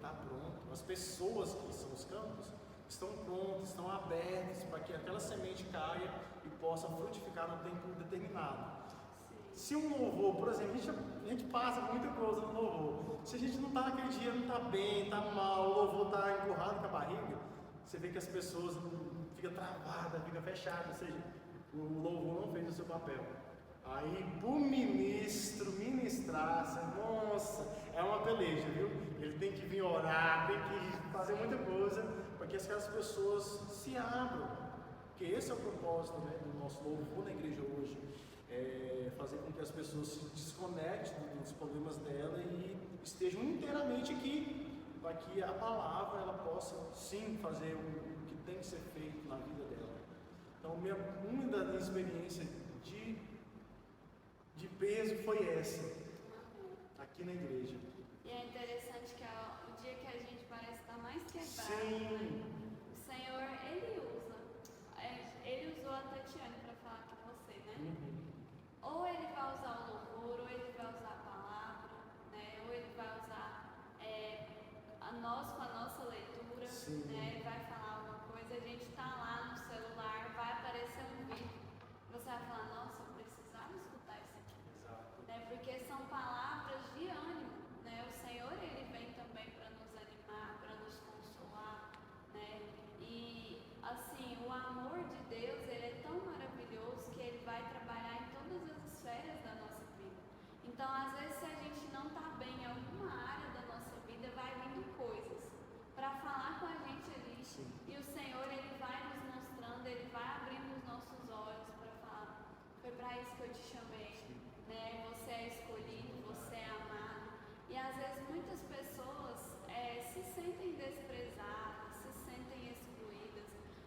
S2: as pessoas que são os campos, estão prontas, estão abertas para que aquela semente caia e possa frutificar no tempo determinado. Se um louvor, por exemplo, a gente passa muita coisa no louvor. Se a gente não está naquele dia, não está bem, está mal, o louvor está empurrado com a barriga, você vê que as pessoas ficam travadas, ficam fechadas, ou seja, o louvor não fez o seu papel. Aí, para o ministro ministrar, nossa, é uma peleja, viu? Ele tem que vir orar, tem que fazer muita coisa para que aquelas pessoas se abram. Porque esse é o propósito, né, do nosso louvor na igreja hoje. Fazer com que as pessoas se desconectem dos problemas dela e estejam inteiramente aqui, para que a palavra ela possa sim fazer o que tem que ser feito na vida dela. Então, uma das minhas experiências de peso foi essa, aqui na igreja.
S1: E é interessante que o dia que a gente parece estar mais quebrado,
S2: sim.
S1: Né? O Senhor, Ele usou a Tatiane para falar com você, né? Ou Ele vai usar o louvor, ou Ele vai usar a palavra, né? Ou Ele vai usar nós com a nossa leitura, né? Vai falar alguma coisa, a gente está lá no celular, vai aparecer um vídeo, você vai falar, nossa, eu precisava escutar isso aqui.
S2: Exato.
S1: Né? Porque são palavras de ânimo, né? O Senhor, Ele vem também para nos animar, para nos consolar, né? E, assim, o amor de Deus, Ele é tão maravilhoso que Ele vai trabalhar em todas as esferas da nossa vida. Então, às vezes, se a gente não está bem em alguma área da nossa vida, vai vindo coisas para falar com a gente ali.
S2: Sim.
S1: E o Senhor, Ele vai nos mostrando, Ele vai abrindo os nossos olhos para falar, foi para isso que eu te chamei, né? Você é escolhido, você é amado. E às vezes muitas pessoas se sentem desprezadas, se sentem excluídas,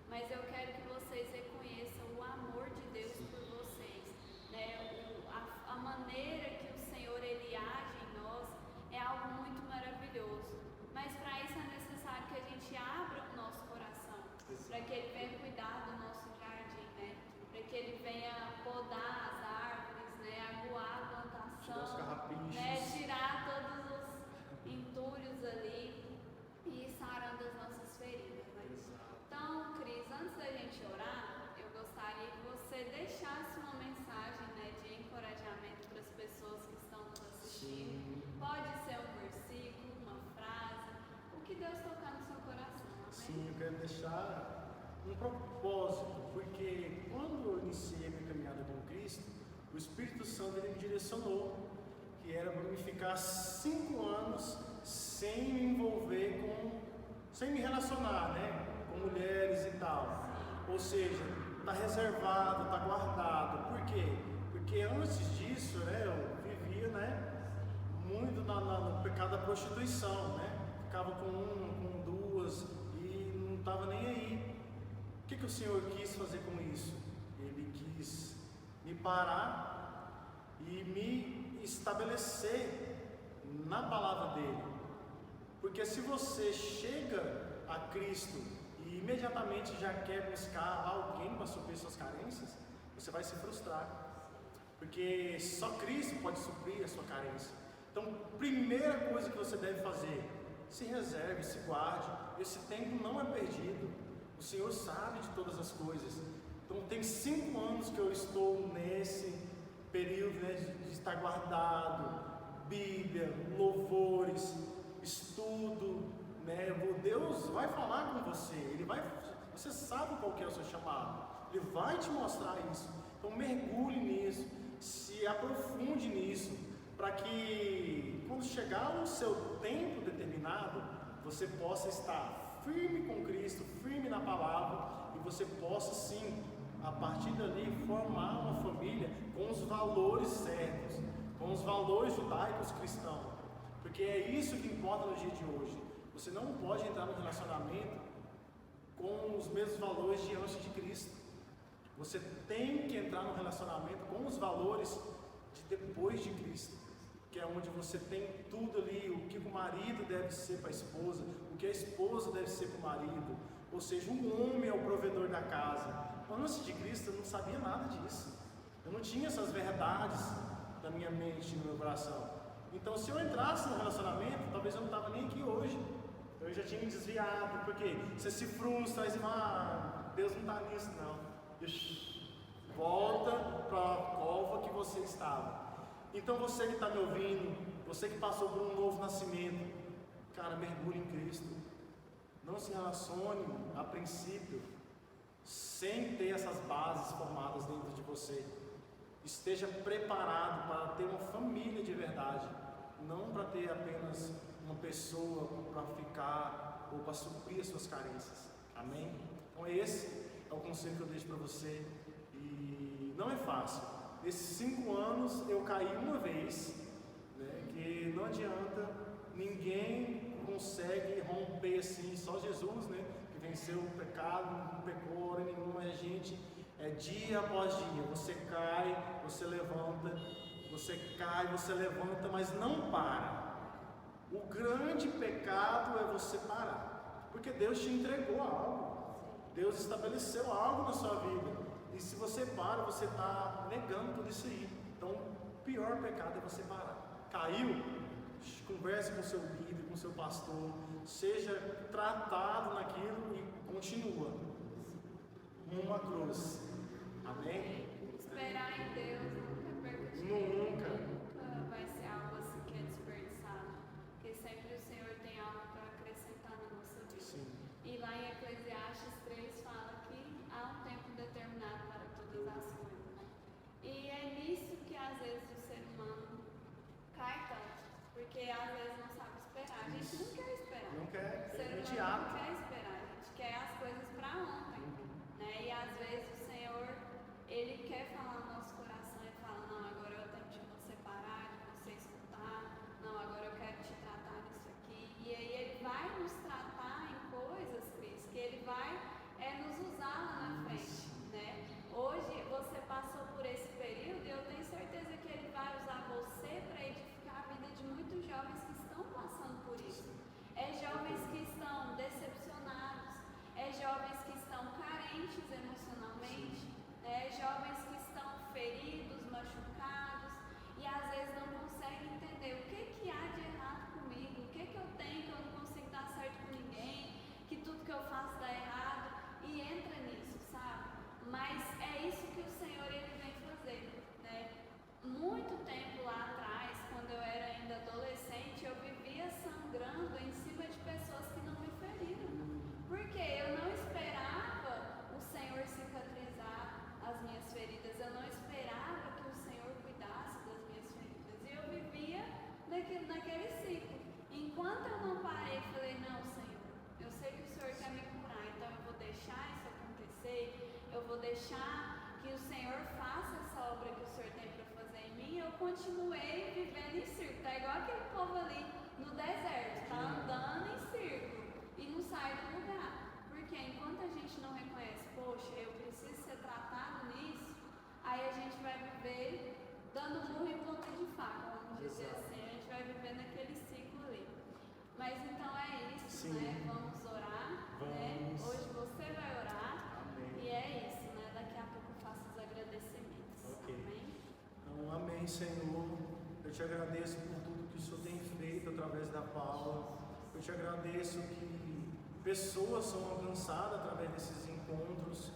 S1: mas eu quero que vocês reconheçam o amor de Deus por vocês, né? A maneira que o Senhor Ele age em nós é algo muito maravilhoso. Mas para isso é necessário que a gente abra o nosso coração, para que Ele venha cuidar do nosso jardim, né? Para que Ele venha podar as árvores, né? Aguar a plantação, né? Tirar todos os entulhos ali e ir sarando as nossas feridas, né? Então, Cris, antes da gente orar, eu gostaria que você deixasse uma mensagem, né, de encorajamento para as pessoas que estão nos assistindo. Pode ser um versículo, uma frase, o que Deus tocar no seu coração. Amém?
S2: Sim, eu quero deixar um propósito, porque quando eu iniciei a minha caminhada com Cristo, o Espírito Santo ele me direcionou, que era para me ficar 5 anos sem me envolver sem me relacionar, né, com mulheres e tal. Ou seja, está reservado, está guardado. Por quê? Porque antes disso, né, eu vivia, né, muito no pecado da prostituição, né? Ficava com uma, com duas e não estava nem aí. O que o Senhor quis fazer com isso? Ele quis me parar e me estabelecer na palavra dele. Porque se você chega a Cristo e imediatamente já quer buscar alguém para suprir suas carências, você vai se frustrar. Porque só Cristo pode suprir a sua carência. Então, primeira coisa que você deve fazer, se reserve, se guarde. Esse tempo não é perdido. O Senhor sabe de todas as coisas. Então, tem 5 anos que eu estou nesse período, né, de estar guardado, Bíblia, louvores, estudo, né? Deus vai falar com você. Você sabe qual que é o seu chamado. Ele vai te mostrar isso. Então, mergulhe nisso, se aprofunde nisso, para que quando chegar o seu tempo determinado, você possa estar firme com Cristo, firme na palavra, e você possa sim, a partir dali, formar uma família com os valores certos, com os valores judaicos cristãos, porque é isso que importa no dia de hoje. Você não pode entrar no relacionamento com os mesmos valores de antes de Cristo. Você tem que entrar no relacionamento com os valores de depois de Cristo, que é onde você tem tudo ali, o que o marido deve ser para a esposa, o que a esposa deve ser para o marido, ou seja, um homem é o provedor da casa. Antes de Cristo eu não sabia nada disso, eu não tinha essas verdades na minha mente, no meu coração. Então, se eu entrasse no relacionamento, talvez eu não estava nem aqui hoje, eu Eu já tinha me desviado, porque você se frustra, aí você fala, Deus não está nisso não. Volta para a cova que você estava. Então você que está me ouvindo, você que passou por um novo nascimento, cara, mergulhe em Cristo. Não se relacione a princípio sem ter essas bases formadas dentro de você. Esteja preparado para ter uma família de verdade, não para ter apenas uma pessoa para ficar ou para suprir as suas carências. Amém? Então esse é o conselho que eu deixo para você. E não é fácil. Nesses 5 anos eu caí uma vez, né, que não adianta, ninguém consegue romper assim, só Jesus, né, que venceu o pecado, não pecou hora nenhuma, é gente, é dia após dia, você cai, você levanta, você cai, você levanta, mas não para. O grande pecado é você parar, porque Deus te entregou algo, Deus estabeleceu algo na sua vida, e se você para, você está negando tudo isso aí. Então, o pior pecado é você parar. Caiu? Converse com o seu líder, com o seu pastor, seja tratado naquilo e continua rumo à cruz. Amém?
S1: Esperar em Deus nunca é perca de
S2: Nunca.
S1: Nunca vai ser algo assim que é desperdiçado, porque sempre o Senhor tem algo para acrescentar na nossa vida.
S2: Sim.
S1: E lá em Eclesiastes 3 fala que há um tempo determinado para todas as coisas. E é nisso que às vezes o ser humano cai tanto, porque às vezes não sabe esperar. A gente não quer esperar.
S2: Não quer,
S1: O ser humano não quer esperar, a gente quer as coisas para ontem. Né? E às vezes o Senhor, Ele quer falar no nosso coração e fala, não, agora é o tempo de você parar, de você escutar, não, agora eu quero te tratar nisso aqui. E aí Ele vai nos tratar em coisas, Cris, que Ele vai nos usar lá na frente. Né? Hoje você passou por esse período e eu tenho certeza que Ele vai usar você para edificar a vida de muitos jovens que estão passando por isso. É jovens que estão decepcionados, é jovens que estão carentes emocionalmente, é jovens que estão feridos, machucados e às vezes não conseguem entender o que há de errado comigo, o que eu tenho que eu não consigo dar certo com ninguém, que tudo que eu faço dá errado e entra nisso, sabe? Mas é isso que o Senhor Ele vem fazer, né? Muito tempo lá atrás, quando eu era ainda adolescente, eu vivia sangrando em cima de pessoas que não me feriram, porque eu não esperava o Senhor cicatrizar as minhas feridas, eu não esperava que o Senhor cuidasse das minhas feridas, e eu vivia naquele ciclo. Enquanto eu não parei e falei, não, Senhor, eu sei que o Senhor quer me curar, então eu vou deixar isso acontecer, eu vou deixar que o Senhor faça essa obra que o Senhor tem para fazer em mim. Eu continuei vivendo em círculo, tá igual aquele povo ali no deserto, tá andando em círculo e não sai do lugar, porque enquanto a gente não reconhece, poxa, eu preciso ser tratado nisso, aí a gente vai viver dando murro em ponta de faca, vamos dizer assim, a gente vai viver naquele ciclo ali. Mas então é isso,
S2: Sim.
S1: né? Vamos orar, né? Hoje você vai orar.
S2: Amém.
S1: E é isso, né? Daqui a pouco eu faço os agradecimentos.
S2: Ok.
S1: Amém?
S2: Então, amém, Senhor. Eu te agradeço por tudo que o Senhor tem feito através da Paula. Eu te agradeço que pessoas são alcançadas através desses encontros.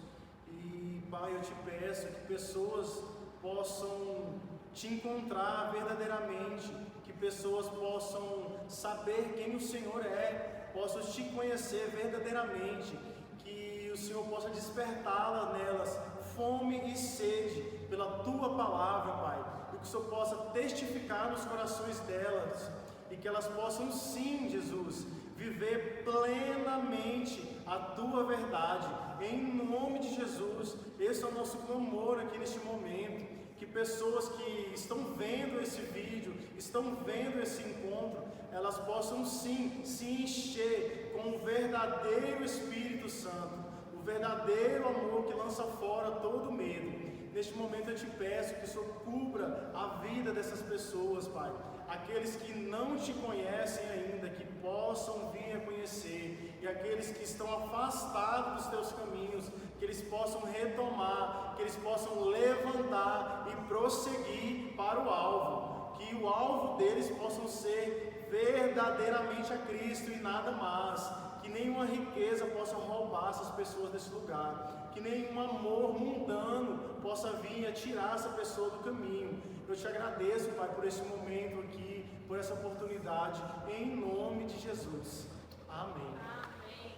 S2: E, Pai, eu te peço que pessoas possam te encontrar verdadeiramente, que pessoas possam saber quem o Senhor é, possam te conhecer verdadeiramente, que o Senhor possa despertá-las nelas fome e sede pela Tua palavra, Pai, e que o Senhor possa testificar nos corações delas, e que elas possam sim, Jesus, viver plenamente a Tua verdade, em nome de Jesus. Esse é o nosso clamor aqui neste momento, que pessoas que estão vendo esse vídeo, estão vendo esse encontro, elas possam sim se encher com o verdadeiro Espírito Santo, o verdadeiro amor que lança fora todo medo. Neste momento eu te peço que o Senhor cubra a vida dessas pessoas, Pai. Aqueles que não te conhecem ainda, que possam vir a conhecer. E aqueles que estão afastados dos teus caminhos, que eles possam retomar, que eles possam levantar e prosseguir para o alvo. Que o alvo deles possam ser verdadeiramente a Cristo e nada mais. Que nenhuma riqueza possa roubar essas pessoas desse lugar. Que nenhum amor mundano possa vir a tirar essa pessoa do caminho. Eu te agradeço, Pai, por esse momento aqui, por essa oportunidade, em nome de Jesus. Amém.
S1: Amém.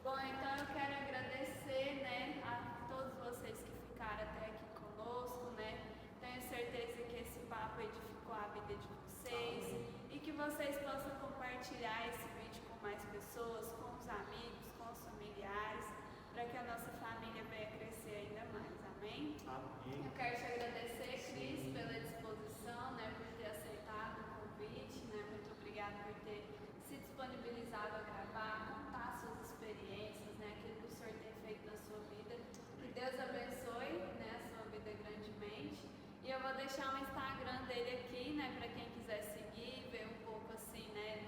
S1: Bom, então eu quero agradecer, né, a todos vocês que ficaram até aqui conosco, né? Tenho certeza que esse papo edificou a vida de vocês.
S2: Amém.
S1: E que vocês possam compartilhar esse vídeo com mais pessoas, com os amigos, com os familiares, para que a nossa família venha crescer ainda mais. Amém?
S2: Amém.
S1: Eu quero te agradecer, Cris, pela disposição, né, por ter aceitado o convite, né? Muito obrigada por ter se disponibilizado a gravar, contar suas experiências, né, aquilo que o Senhor tem feito na sua vida. Que Deus abençoe, né, a sua vida grandemente. E eu vou deixar o Instagram dele aqui, né, para quem quiser seguir, ver um pouco assim, né,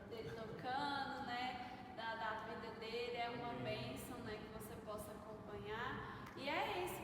S1: dele tocando, né, da vida dele. É uma bênção, né, que você possa acompanhar. E é isso.